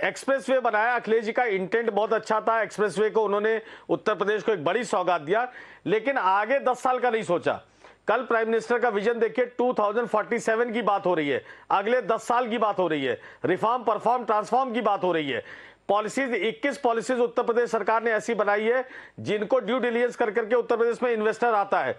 एक्सप्रेसवे बनाया, अखिलेश जी का इंटेंट बहुत अच्छा था, एक्सप्रेसवे को उन्होंने उत्तर प्रदेश को एक बड़ी सौगात दिया, लेकिन आगे 10 साल का नहीं सोचा। कल प्राइम मिनिस्टर का विजन देखिए, 2047 की बात हो रही है, अगले 10 साल की बात हो रही है, रिफॉर्म परफॉर्म ट्रांसफॉर्म की बात हो रही है। पॉलिसीज 21 पॉलिसीज उत्तर प्रदेश सरकार ने ऐसी बनाई है जिनको ड्यू डिलिजेंस कर करके उत्तर प्रदेश में इन्वेस्टर आता है।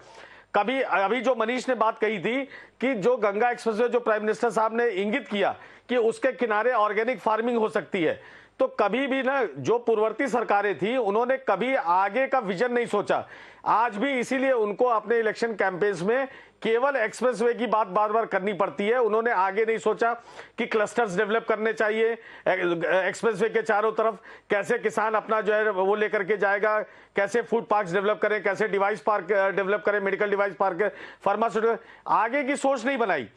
कभी अभी जो मनीष ने बात कही थी कि जो गंगा एक्सप्रेसवे, जो प्राइम मिनिस्टर साहब ने इंगित किया कि उसके किनारे ऑर्गेनिक फार्मिंग हो सकती है, तो कभी भी ना जो पूर्ववर्ती सरकारें थी उन्होंने कभी आगे का विजन नहीं सोचा। आज भी इसीलिए उनको अपने इलेक्शन कैंपेन्स में केवल एक्सप्रेसवे की बात बार बार करनी पड़ती है। उन्होंने आगे नहीं सोचा कि क्लस्टर्स डेवलप करने चाहिए एक्सप्रेसवे के चारों तरफ, कैसे किसान अपना जो है वो लेकर के जाएगा, कैसे फूड पार्क्स डेवलप करें, कैसे डिवाइस पार्क डेवलप करें, मेडिकल डिवाइस पार्क, फार्मास्यूटिकल, आगे की सोच नहीं बनाई।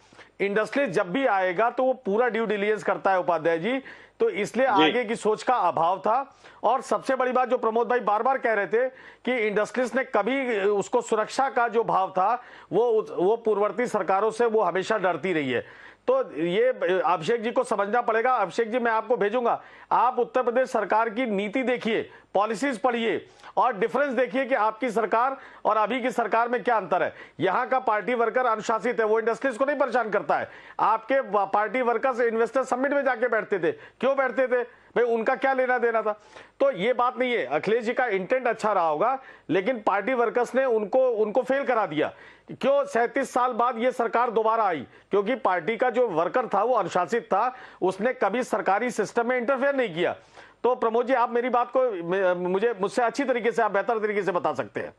इंडस्ट्री जब भी आएगा तो वो पूरा ड्यू डिलिजेंस करता है उपाध्याय जी, तो इसलिए आगे की सोच का अभाव था। और सबसे बड़ी बात जो प्रमोद भाई बार बार कह रहे थे कि इंडस्ट्रीज ने कभी उसको सुरक्षा का जो भाव था वो पूर्ववर्ती सरकारों से वो हमेशा डरती रही है। तो ये अभिषेक जी को समझना पड़ेगा। अभिषेक जी, मैं आपको भेजूंगा, आप उत्तर प्रदेश सरकार की नीति देखिए, पॉलिसीज पढ़िए और डिफरेंस देखिए कि आपकी सरकार और अभी की सरकार में क्या अंतर है। यहां का पार्टी वर्कर अनुशासित है, वो इंडस्ट्रीज को नहीं परेशान करता है। आपके पार्टी वर्कर्स इन्वेस्टर समिट में जाके बैठते थे, क्यों बैठते थे भाई? उनका क्या लेना देना था? तो ये बात नहीं है। अखिलेश जी का इंटेंट अच्छा रहा होगा, लेकिन पार्टी वर्कर्स ने उनको फेल करा दिया। क्यों 37 साल बाद ये सरकार दोबारा आई? क्योंकि पार्टी का जो वर्कर था वो अनुशासित था, उसने कभी सरकारी सिस्टम में इंटरफेयर नहीं किया। तो प्रमोद जी, आप मेरी बात को मुझसे अच्छी तरीके से, आप बेहतर तरीके से बता सकते हैं।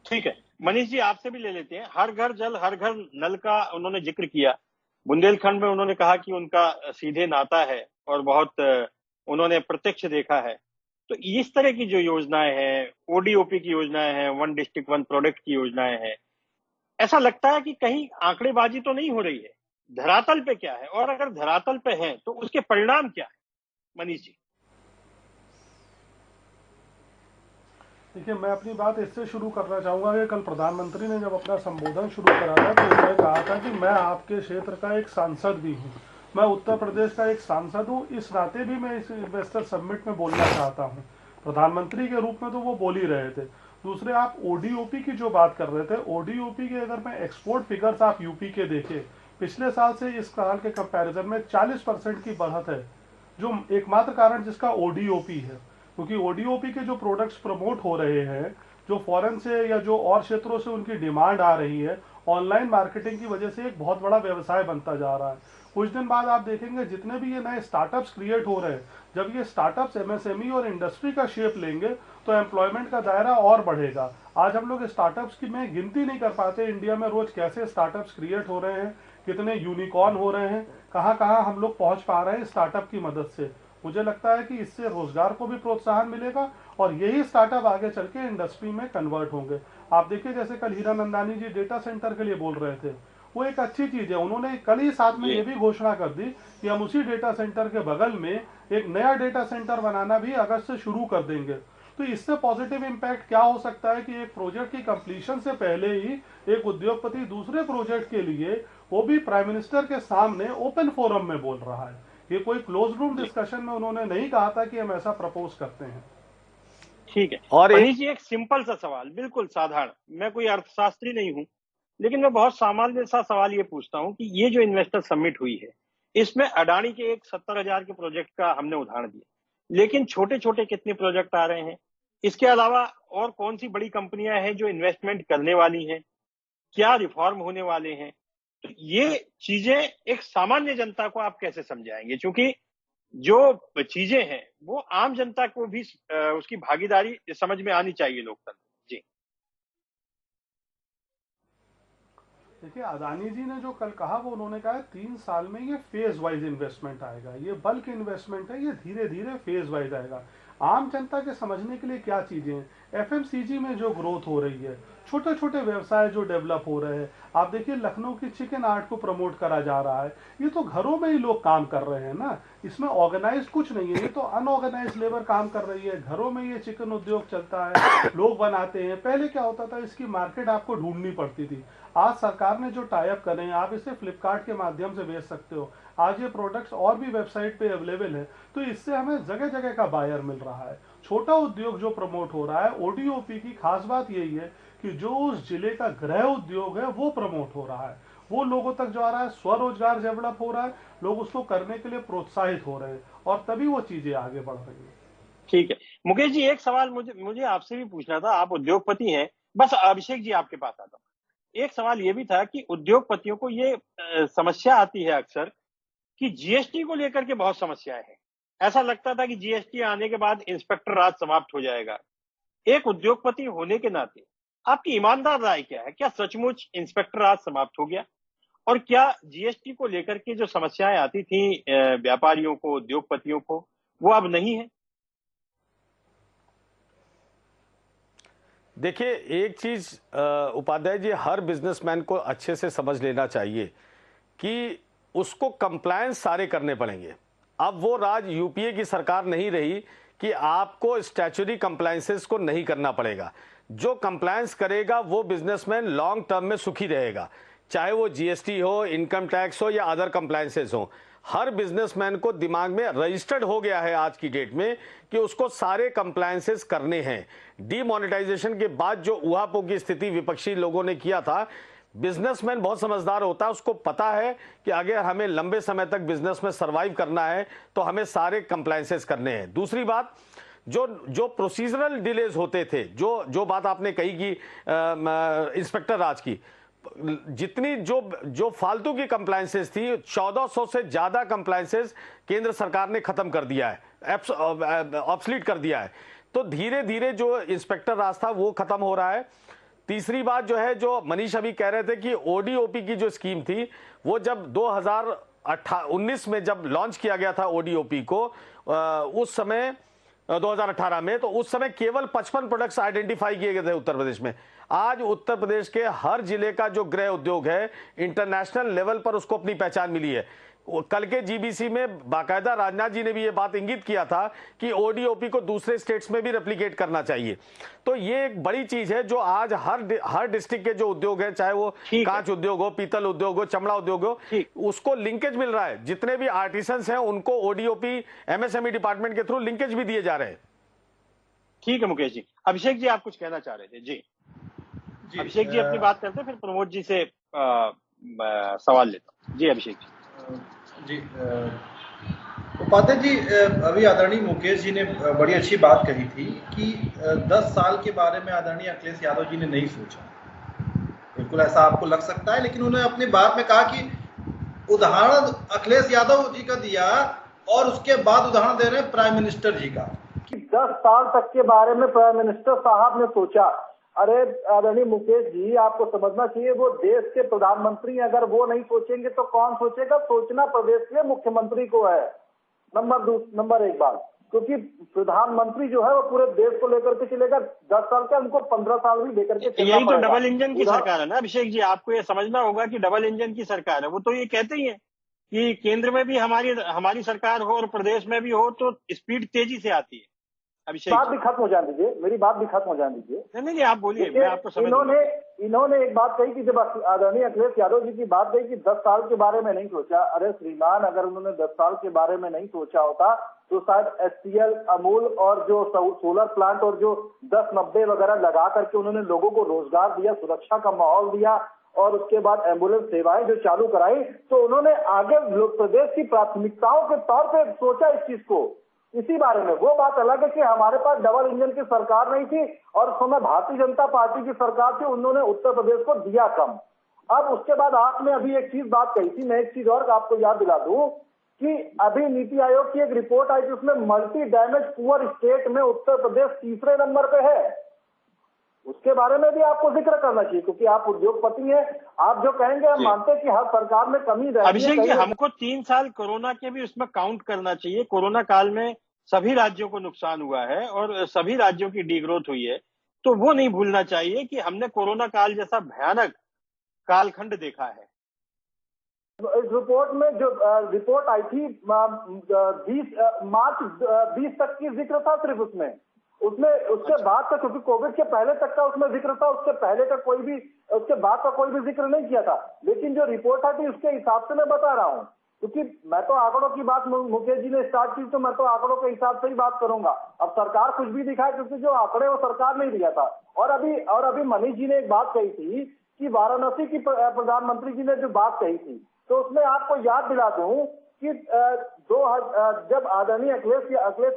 ठीक है, मनीष जी आपसे भी ले लेते हैं। हर घर जल हर घर नल का उन्होंने जिक्र किया। बुंदेलखंड में उन्होंने कहा कि उनका सीधे नाता है और बहुत उन्होंने प्रत्यक्ष देखा है। तो इस तरह की जो योजनाएं हैं, ओडीओपी की योजनाएं हैं, 1 डिस्ट्रिक्ट 1 प्रोडक्ट की योजनाएं हैं, ऐसा लगता है कि कहीं आंकड़ेबाजी तो नहीं हो रही है? धरातल पे क्या है, और अगर धरातल पे है तो उसके परिणाम क्या है? मनीष जी। देखिए, मैं अपनी बात इससे शुरू करना चाहूँगा कि कल प्रधानमंत्री ने जब अपना संबोधन शुरू करा था तो उन्होंने कहा था कि मैं आपके क्षेत्र का एक सांसद भी हूँ, मैं उत्तर प्रदेश का एक सांसद हूँ, इस नाते भी मैं इस इन्वेस्टर समिट में बोलना चाहता हूँ। प्रधानमंत्री के रूप में तो वो बोल ही रहे थे। दूसरे, आप ओडीओपी की जो बात कर रहे थे, ओडीओपी के अगर मैं एक्सपोर्ट फिगर्स आप यूपी के देखें, पिछले साल से इस साल के कंपैरिजन में 40% की बढ़त है, जो एकमात्र कारण जिसका ओडीओपी है। क्योंकि ओडीओपी के जो प्रोडक्ट्स प्रमोट हो रहे हैं, जो फॉरेन से या जो और क्षेत्रों से उनकी डिमांड आ रही है, ऑनलाइन मार्केटिंग की वजह से एक बहुत बड़ा व्यवसाय बनता जा रहा है। कुछ दिन बाद आप देखेंगे जितने भी ये नए स्टार्टअप्स क्रिएट हो रहे हैं, जब ये स्टार्टअप्स एमएसएमई और इंडस्ट्री का शेप लेंगे तो एम्प्लॉयमेंट का दायरा और बढ़ेगा। आज हम लोग स्टार्टअप्स की में गिनती नहीं कर पाते इंडिया में रोज कैसे स्टार्टअप्स क्रिएट हो रहे हैं, कितने यूनिकॉर्न हो रहे हैं, कहाँ कहाँ हम लोग पहुंच पा रहे हैं स्टार्टअप की मदद से। मुझे लगता है कि इससे रोजगार को भी प्रोत्साहन मिलेगा और यही स्टार्टअप आगे चल के इंडस्ट्री में कन्वर्ट होंगे। आप देखिए, जैसे कल हीरा नंदानी जी डेटा सेंटर के लिए बोल रहे थे, वो एक अच्छी चीज है। उन्होंने कल ही साथ में ये भी घोषणा कर दी कि हम उसी डेटा सेंटर के बगल में एक नया डेटा सेंटर बनाना भी अगस्त से शुरू कर देंगे। तो इससे पॉजिटिव इम्पैक्ट क्या हो सकता है कि एक प्रोजेक्ट की कंप्लीशन से पहले ही एक उद्योगपति दूसरे प्रोजेक्ट के लिए वो भी प्राइम मिनिस्टर के सामने ओपन फोरम में बोल रहा है। ये कोई क्लोज रूम डिस्कशन में उन्होंने नहीं कहा था कि हम ऐसा प्रपोज करते हैं। ठीक है। और मनीष जी, एक सिंपल सा सवाल, बिल्कुल साधारण, मैं कोई अर्थशास्त्री नहीं हूं, लेकिन मैं बहुत सामान्य सा सवाल ये पूछता हूं कि ये जो इन्वेस्टर समिट हुई है, इसमें अडानी के एक 70,000 के प्रोजेक्ट का हमने उदाहरण दिया, लेकिन छोटे छोटे कितने प्रोजेक्ट आ रहे हैं? इसके अलावा और कौन सी बड़ी कंपनियां हैं जो इन्वेस्टमेंट करने वाली हैं? क्या रिफॉर्म होने वाले हैं? तो ये चीजें एक सामान्य जनता को आप कैसे समझाएंगे? क्योंकि जो चीजें हैं वो आम जनता को भी उसकी भागीदारी समझ में आनी चाहिए लोकतंत्र। जी देखिए, अदानी जी ने जो कल कहा वो उन्होंने कहा 3 साल में ये फेज वाइज इन्वेस्टमेंट आएगा, ये बल्क इन्वेस्टमेंट है, ये धीरे धीरे फेज वाइज आएगा। आम जनता के समझने के लिए क्या चीजें हैं, एफएमसीजी में जो ग्रोथ हो रही है, छोटे छोटे व्यवसाय जो डेवलप हो रहे हैं, आप देखिए लखनऊ की चिकन आर्ट को प्रमोट करा जा रहा है, ये तो घरों में ही लोग काम कर रहे हैं ना, इसमें ऑर्गेनाइज कुछ नहीं है, ये तो अनऑर्गेनाइज लेबर काम कर रही है, घरों में ये चिकन उद्योग चलता है, लोग बनाते हैं। पहले क्या होता था, इसकी मार्केट आपको ढूंढनी पड़ती थी। आज सरकार ने जो टाई अप करे हैं, आप इसे फ्लिपकार्ट के माध्यम से बेच सकते हो, आज ये प्रोडक्ट्स और भी वेबसाइट पे अवेलेबल है, तो इससे हमें जगह जगह का बायर मिल रहा है। छोटा उद्योग जो प्रमोट हो रहा है, ओडीओपी की खास बात यही है कि जो उस जिले का गृह उद्योग है वो प्रमोट हो रहा है, वो लोगों तक जा रहा है, स्वरोजगार डेवलप हो रहा है, लोग उसको करने के लिए प्रोत्साहित हो रहे हैं और तभी वो चीजें आगे बढ़ रही है। ठीक है। मुकेश जी, एक सवाल मुझे आपसे भी पूछना था, आप उद्योगपति हैं, बस अभिषेक जी आपके पास आता हूं। एक सवाल ये भी था कि उद्योगपतियों को ये समस्या आती है अक्सर कि जीएसटी को लेकर के बहुत समस्याएं हैं। ऐसा लगता था कि जीएसटी आने के बाद इंस्पेक्टर राज समाप्त हो जाएगा। एक उद्योगपति होने के नाते आपकी ईमानदार राय क्या है? क्या सचमुच इंस्पेक्टर राज समाप्त हो गया? और क्या जीएसटी को लेकर के जो समस्याएं आती थी व्यापारियों को, उद्योगपतियों को, वो अब नहीं है? देखिए, एक चीज उपाध्याय जी, हर बिजनेसमैन को अच्छे से समझ लेना चाहिए कि उसको कंप्लायंस सारे करने पड़ेंगे। अब वो राज यूपीए की सरकार नहीं रही कि आपको स्टैच्यूटरी कंप्लायंसेस को नहीं करना पड़ेगा। जो कंप्लायंस करेगा वो बिजनेसमैन लॉन्ग टर्म में सुखी रहेगा, चाहे वो जीएसटी हो, इनकम टैक्स हो या अदर कंप्लायंसेस हो। हर बिजनेसमैन को दिमाग में रजिस्टर्ड हो गया है आज की डेट में कि उसको सारे कंप्लायंसेस करने हैं। डीमोनेटाइजेशन के बाद जो उहापोह की स्थिति विपक्षी लोगों ने किया था, बिजनेसमैन बहुत समझदार होता है, उसको पता है कि अगर हमें लंबे समय तक बिजनेस में सर्वाइव करना है तो हमें सारे कंप्लायंसेस करने हैं। दूसरी बात, जो प्रोसीजरल डिलेज होते थे, जो बात आपने कही कि इंस्पेक्टर राज की, जितनी जो फालतू की कंप्लायंसेस थी, 1400 से ज्यादा कंप्लायंसेस केंद्र सरकार ने खत्म कर दिया है, ऑब्सलीट कर दिया है। तो धीरे धीरे जो इंस्पेक्टर राज था वो खत्म हो रहा है। तीसरी बात जो है, जो मनीष अभी कह रहे थे कि ओडीओपी की जो स्कीम थी, वो जब 2019 में जब लॉन्च किया गया था ओडीओपी को, उस समय 2018 में, तो उस समय केवल 55 प्रोडक्ट्स आइडेंटिफाई किए गए थे उत्तर प्रदेश में। आज उत्तर प्रदेश के हर जिले का जो गृह उद्योग है, इंटरनेशनल लेवल पर उसको अपनी पहचान मिली है। कल के जीबीसी में बाकायदा राजनाथ जी ने भी ये बात इंगित किया था कि ओडीओपी को दूसरे स्टेट्स में भी रेप्लिकेट करना चाहिए। तो ये एक बड़ी चीज है जो आज हर डिस्ट्रिक्ट के जो उद्योग है, चाहे वो कांच उद्योग हो, पीतल उद्योग हो, चमड़ा उद्योग हो, उसको लिंकेज मिल रहा है। जितने भी आर्टिसंस हैं उनको ओडीओपी एमएसएमई डिपार्टमेंट के थ्रू लिंकेज भी दिए जा रहे हैं। ठीक है मुकेश जी। अभिषेक जी, आप कुछ कहना चाह रहे थे? जी अभिषेक जी अपनी बात करते हैं, फिर प्रमोद जी से सवाल लेता हूं। जी अभिषेक जी। उपाध्याय जी, अभी आदरणीय मुकेश जी ने बड़ी अच्छी बात कही थी कि 10 साल के बारे में आदरणीय अखिलेश यादव जी ने नहीं सोचा। बिल्कुल ऐसा आपको लग सकता है, लेकिन उन्होंने अपनी बात में कहा कि उदाहरण अखिलेश यादव जी का दिया और उसके बाद उदाहरण दे रहे हैं प्राइम मिनिस्टर जी का कि 10 साल तक के बारे में प्राइम मिनिस्टर साहब ने सोचा। अरे आदरणीय मुकेश जी, आपको समझना चाहिए, वो देश के प्रधानमंत्री, अगर वो नहीं सोचेंगे तो कौन सोचेगा? सोचना प्रदेश के मुख्यमंत्री को है। नंबर एक बात। क्योंकि प्रधानमंत्री जो है वो पूरे देश को लेकर के चलेगा। 10 साल का, उनको 15 साल भी लेकर के चलना यही तो पड़ेगा। डबल इंजन की सरकार है ना अभिषेक जी, आपको ये समझना होगा कि डबल इंजन की सरकार है। वो तो ये कहते ही है कि केंद्र में भी हमारी सरकार हो और प्रदेश में भी हो तो स्पीड तेजी से आती है। अभिषेक बात भी खत्म हो जाने दीजिए, मेरी बात भी खत्म हो जाने दीजिए। नहीं, आप बोलिए, मैं आपको समझ। इन्होंने एक बात कही कि जब आदरणीय अखिलेश यादव जी की बात कही कि 10 साल के बारे में नहीं सोचा। अरे श्रीमान, अगर उन्होंने 10 साल के बारे में नहीं सोचा होता तो शायद एचसीएल, अमूल और जो सोलर प्लांट और जो 10-90 वगैरह लगा करके उन्होंने लोगों को रोजगार दिया, सुरक्षा का माहौल दिया और उसके बाद एम्बुलेंस सेवाएं जो चालू कराई, तो उन्होंने आगे प्रदेश की प्राथमिकताओं के तौर पे सोचा इस चीज को, इसी बारे में। वो बात अलग है कि हमारे पास डबल इंजन की सरकार नहीं थी और उस समय भारतीय जनता पार्टी की सरकार थी, उन्होंने उत्तर प्रदेश को दिया कम। अब उसके बाद आपने अभी एक चीज बात कही थी, मैं एक चीज और आपको याद दिला दूं कि अभी नीति आयोग की एक रिपोर्ट आई थी, उसमें मल्टी डैमेज पुअर स्टेट में उत्तर प्रदेश तीसरे नंबर पे है। उसके बारे में भी आपको जिक्र करना चाहिए, क्योंकि आप उद्योगपति हैं। आप जो कहेंगे हम मानते हैं कि हर सरकार में कमी रहती है। अभिषेक जी, हमको 3 साल कोरोना के भी उसमें काउंट करना चाहिए। कोरोना काल में सभी राज्यों को नुकसान हुआ है और सभी राज्यों की डीग्रोथ हुई है, तो वो नहीं भूलना चाहिए कि हमने कोरोना काल जैसा भयानक कालखंड देखा है। इस रिपोर्ट में जो रिपोर्ट आई थी मार्च 20 तक की जिक्र था सिर्फ उसमें उसके बाद का, क्योंकि कोविड के पहले तक का उसमें जिक्र था, उसके पहले का कोई भी, उसके बाद का कोई भी जिक्र नहीं किया था। लेकिन जो रिपोर्ट आई थी उसके हिसाब से मैं बता रहा हूँ, क्योंकि मैं तो आंकड़ों की बात मुकेश जी ने स्टार्ट की तो मैं तो आंकड़ों के हिसाब से ही बात करूंगा। अब सरकार कुछ भी दिखाए, क्योंकि जो आंकड़े वो सरकार नहीं दिया था। और अभी मनीष जी ने एक बात कही थी कि वाराणसी की प्रधानमंत्री जी ने जो बात कही थी, तो उसमें आपको याद दिला दूं कि जब आदरणीय अखिलेश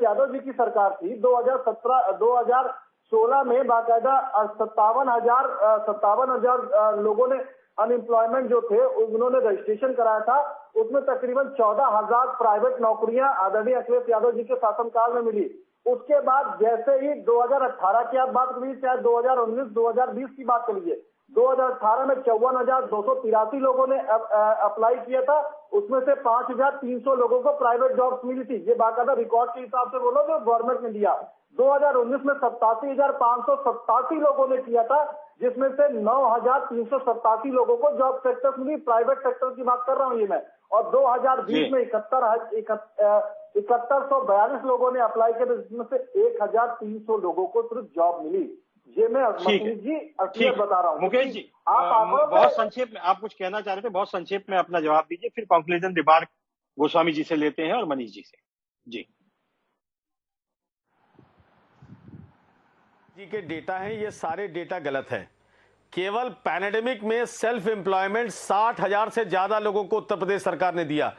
यादव जी की सरकार थी 2016 में बाकायदा 57,000 लोगों ने अनएम्प्लॉयमेंट जो थे उन्होंने रजिस्ट्रेशन कराया था। उसमें तकरीबन 14,000 प्राइवेट नौकरियां आदरणीय अखिलेश यादव जी के शासनकाल में मिली। उसके बाद जैसे ही 2018 की आप बात करिए, चाहे 2019, 2020 की बात करिए, 2018 में 54,283 लोगों ने अप्लाई किया था। उसमें से 5,300 लोगों को प्राइवेट जॉब्स मिली थी। ये बाकायदा रिकॉर्ड के हिसाब से बोलो जो गवर्नमेंट ने दिया। 2019 में 87,587 लोगों ने किया था, जिसमें से 9,387 लोगों को जॉब सेक्टर मिली। प्राइवेट सेक्टर की बात कर रहा हूँ ये मैं। और 2020 में 7142 लोगों ने अप्लाई किया, जिसमें से 1,300 लोगों को सिर्फ जॉब मिली। ये मैं जी असलियत बता रहा हूँ। मुकेश जी, आप बहुत संक्षेप में, आप कुछ कहना चाह रहे थे, बहुत संक्षेप में अपना जवाब दीजिए, फिर कंक्लूजन रिमार्क गोस्वामी जी से लेते हैं और मनीष जी से। जी के डेटा है, ये सारे डेटा गलत है। केवल पैंडेमिक में सेल्फ एम्प्लॉयमेंट 60,000 से ज्यादा लोगों को उत्तर प्रदेश सरकार ने दिया।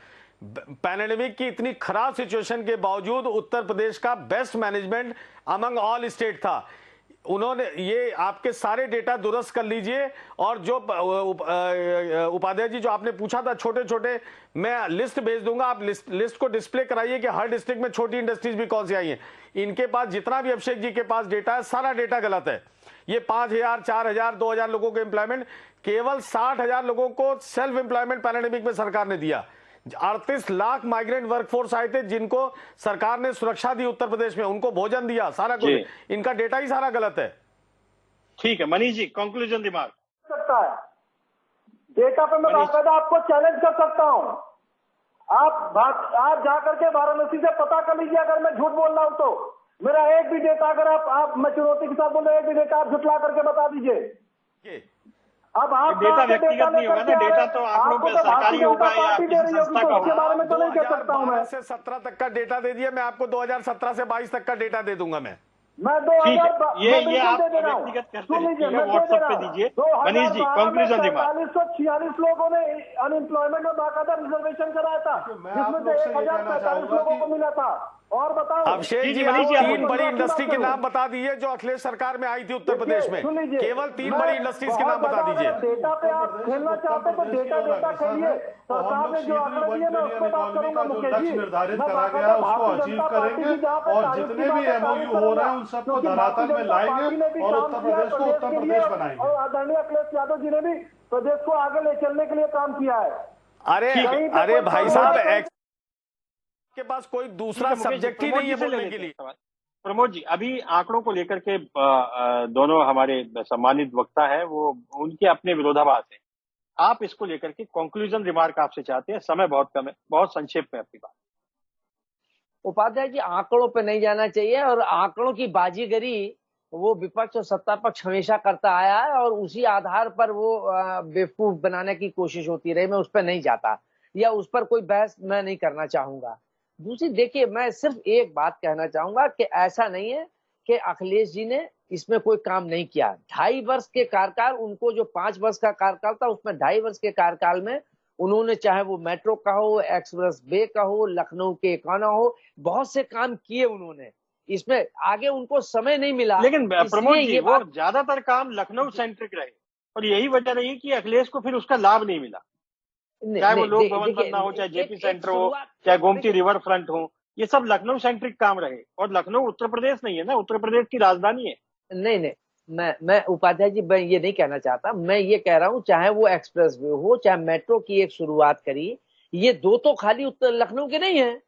पैंडेमिक की इतनी खराब सिचुएशन के बावजूद उत्तर प्रदेश का best management among all state था। उन्होंने ये आपके सारे डेटा दुरुस्त कर लीजिए। और जो उपाध्याय जी जो आपने पूछा था छोटे छोटे, मैं लिस्ट भेज दूंगा, आप लिस्ट को डिस्प्ले कराइए कि हर डिस्ट्रिक्ट में छोटी इंडस्ट्रीज भी कौन सी आई हैं। इनके पास जितना भी अभिषेक जी के पास डेटा है, सारा डेटा गलत है। ये 5,000, 4,000, 2,000 लोगों को एम्प्लॉयमेंट, केवल 60,000 लोगों को सेल्फ एम्प्लॉयमेंट पैंडेमिक में सरकार ने दिया। 38 लाख माइग्रेंट वर्कफोर्स आए थे जिनको सरकार ने सुरक्षा दी उत्तर प्रदेश में, उनको भोजन दिया, सारा कुछ। इनका डेटा ही सारा गलत है। ठीक है मनीष जी, कंक्लूजन दिमाग सकता है डेटा पे मैं बाकायदा आपको चैलेंज कर सकता हूं। आप जाकर के वाराणसी से पता कर लीजिए, अगर मैं झूठ बोल रहा हूं तो मेरा एक भी डेटा, अगर आप मैं चुनौती के साथ बोल रहा हूं, एक भी डेटा आप झुटला करके बता दीजिए। अब आप डेटा व्यक्तिगत नहीं होगा ना, डेटा तो आंकड़ों पे सरकारी होगा या किसी संस्था का उसके बारे में तो नहीं कह सकता हूं मैं। 2012 से 17 तक का डेटा दे दिया, मैं आपको 2017 से 22 तक का डेटा दे दूंगा मैं 2000 ये आप व्यक्तिगत करते हैं, व्हाट्सएप पे दीजिए। मनीष जी, कंक्लूजन दिमाग। 446 लोगों ने अनएम्प्लॉयमेंट में बाकायदा रिजर्वेशन कराया था, जिसमें से 1,045 लोगों को मिला था। और बताओ अभिषेक जी, आप 3 बड़ी इंडस्ट्री के नाम बता दीजिए जो अखिलेश सरकार में आई थी उत्तर प्रदेश में। केवल 3 बड़ी इंडस्ट्रीज के नाम बता दीजिए। डेटा पे आप खेलना चाहते तो डेटा खेलिए। सरकार ने जो आंकड़े दिए मैं उस पर बात करूंगा मुकेश जी। निर्धारित करा गया उसको अचीव करेंगे और जितने भी एमओयू हो रहे हैं उन सबको धरातल में लाएंगे और उत्तर प्रदेश को उत्तर प्रदेश बनाएंगे। और आदरणीय अखिलेश यादव जी ने भी प्रदेश को आगे ले चलने के लिए काम किया है। अरे भाई साहब, आपके पास कोई दूसरा सब्जेक्ट ही नहीं है बोलने के लिए। प्रमोद जी, अभी आंकड़ों को लेकर के दोनों हमारे सम्मानित वक्ता है, वो उनके अपने विरोधाभास है। आप इसको लेकर के कंक्लूजन रिमार्क आपसे चाहते हैं, समय बहुत कम है, बहुत संक्षेप में अपनी बात। उपाध्याय जी, आंकड़ों पे नहीं जाना चाहिए, और आंकड़ों की बाजीगरी वो विपक्ष और सत्ता पक्ष हमेशा करता आया है, और उसी आधार पर वो बेवकूफ बनाने की कोशिश होती रही। मैं उस पर नहीं जाता, या उस पर कोई बहस मैं नहीं करना चाहूंगा। दूसरी, देखिए, मैं सिर्फ एक बात कहना चाहूंगा कि ऐसा नहीं है कि अखिलेश जी ने इसमें कोई काम नहीं किया। 2.5 वर्ष के कार्यकाल, उनको जो 5 वर्ष का कार्यकाल था, उसमें 2.5 वर्ष के कार्यकाल में उन्होंने, चाहे वो मेट्रो का हो, एक्सप्रेस वे का हो, लखनऊ के एकाना हो, बहुत से काम किए उन्होंने। इसमें आगे उनको समय नहीं मिला। लेकिन प्रमोद जी, वो ज्यादातर काम लखनऊ सेंट्रिक रहे, और यही वजह रही कि अखिलेश को फिर उसका लाभ नहीं मिला। चाहे वो लोक भवन बनना हो, चाहे जेपी सेंटर हो, चाहे गोमती रिवर फ्रंट हो, ये सब लखनऊ सेंट्रिक काम रहे। और लखनऊ उत्तर प्रदेश नहीं है ना, उत्तर प्रदेश की राजधानी है। नहीं, मैं उपाध्याय जी, मैं ये नहीं कहना चाहता। मैं ये कह रहा हूँ, चाहे वो एक्सप्रेस वे हो, चाहे मेट्रो की एक शुरुआत करी, ये दो तो खाली उत्तर लखनऊ के नहीं है,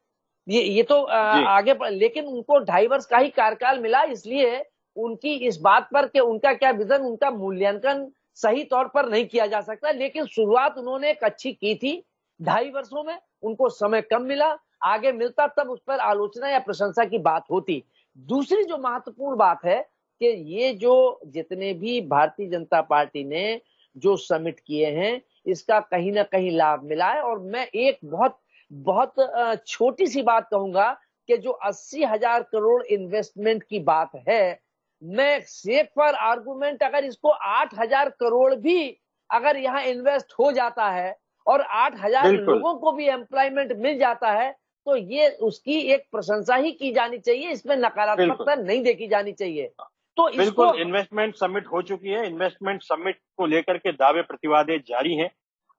ये तो आगे लेकिन उनको 2.5 वर्ष का ही कार्यकाल मिला, इसलिए उनकी इस बात पर कि उनका क्या विजन, उनका मूल्यांकन सही तौर पर नहीं किया जा सकता। लेकिन शुरुआत उन्होंने एक अच्छी की थी 2.5 वर्षों में। उनको समय कम मिला, आगे मिलता तब उस पर आलोचना या प्रशंसा की बात होती। दूसरी जो महत्वपूर्ण बात है कि ये जो जितने भी भारतीय जनता पार्टी ने जो समिट किए हैं, इसका कहीं ना कहीं लाभ मिला है। और मैं एक बहुत बहुत छोटी सी बात कहूंगा कि जो 80,000 करोड़ इन्वेस्टमेंट की बात है, मैं सेफ फॉर आर्गुमेंट अगर इसको 8,000 करोड़ भी अगर यहाँ इन्वेस्ट हो जाता है और 8,000 लोगों को भी एम्प्लॉयमेंट मिल जाता है, तो ये उसकी एक प्रशंसा ही की जानी चाहिए, इसमें नकारात्मकता नहीं देखी जानी चाहिए। तो बिल्कुल, इन्वेस्टमेंट समिट हो चुकी है। इन्वेस्टमेंट समिट को लेकर के दावे प्रतिवादे जारी हैं।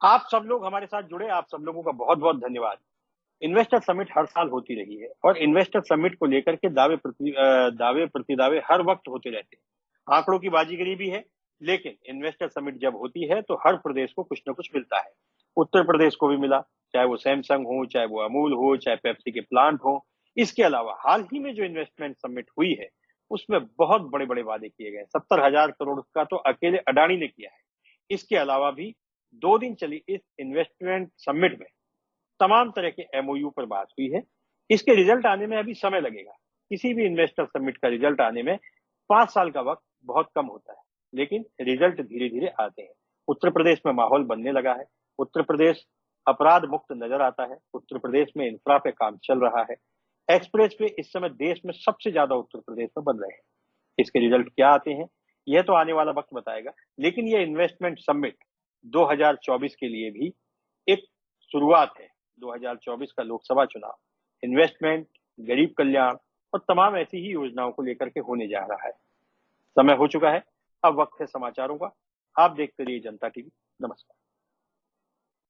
आप सब लोग हमारे साथ जुड़े, आप सब लोगों का बहुत बहुत धन्यवाद। इन्वेस्टर समिट हर साल होती रही है, और इन्वेस्टर समिट को लेकर के दावे प्रतिदावे हर वक्त होते रहते हैं। आंकड़ों की बाजीगरी भी है, लेकिन इन्वेस्टर समिट जब होती है तो हर प्रदेश को कुछ न कुछ मिलता है। उत्तर प्रदेश को भी मिला, चाहे वो सैमसंग हो, चाहे वो अमूल हो, चाहे पेप्सी के प्लांट हो। इसके अलावा हाल ही में जो इन्वेस्टमेंट समिट हुई है, उसमें बहुत बड़े बड़े वादे किए गए। 70,000 करोड़ का तो अकेले अडानी ने किया है। इसके अलावा भी 2 दिन चली इस इन्वेस्टमेंट समिट में तमाम तरह के एमओयू पर बात हुई है। इसके रिजल्ट आने में अभी समय लगेगा। किसी भी इन्वेस्टर समिट का रिजल्ट आने में 5 साल का वक्त बहुत कम होता है, लेकिन रिजल्ट धीरे धीरे आते हैं। उत्तर प्रदेश में माहौल बनने लगा है। उत्तर प्रदेश अपराध मुक्त नजर आता है। उत्तर प्रदेश में इंफ्रा पे काम चल रहा है। एक्सप्रेस वे इस समय देश में सबसे ज्यादा उत्तर प्रदेश में बन रहे हैं। इसके रिजल्ट क्या आते हैं, यह तो आने वाला वक्त बताएगा। लेकिन यह इन्वेस्टमेंट समिट 2024 के लिए भी एक शुरुआत है। 2024 का लोकसभा चुनाव इन्वेस्टमेंट, गरीब कल्याण और तमाम ऐसी ही योजनाओं को लेकर के होने जा रहा है। समय हो चुका है, अब वक्त है समाचारों का। आप देखते रहिए जनता टीवी। नमस्कार।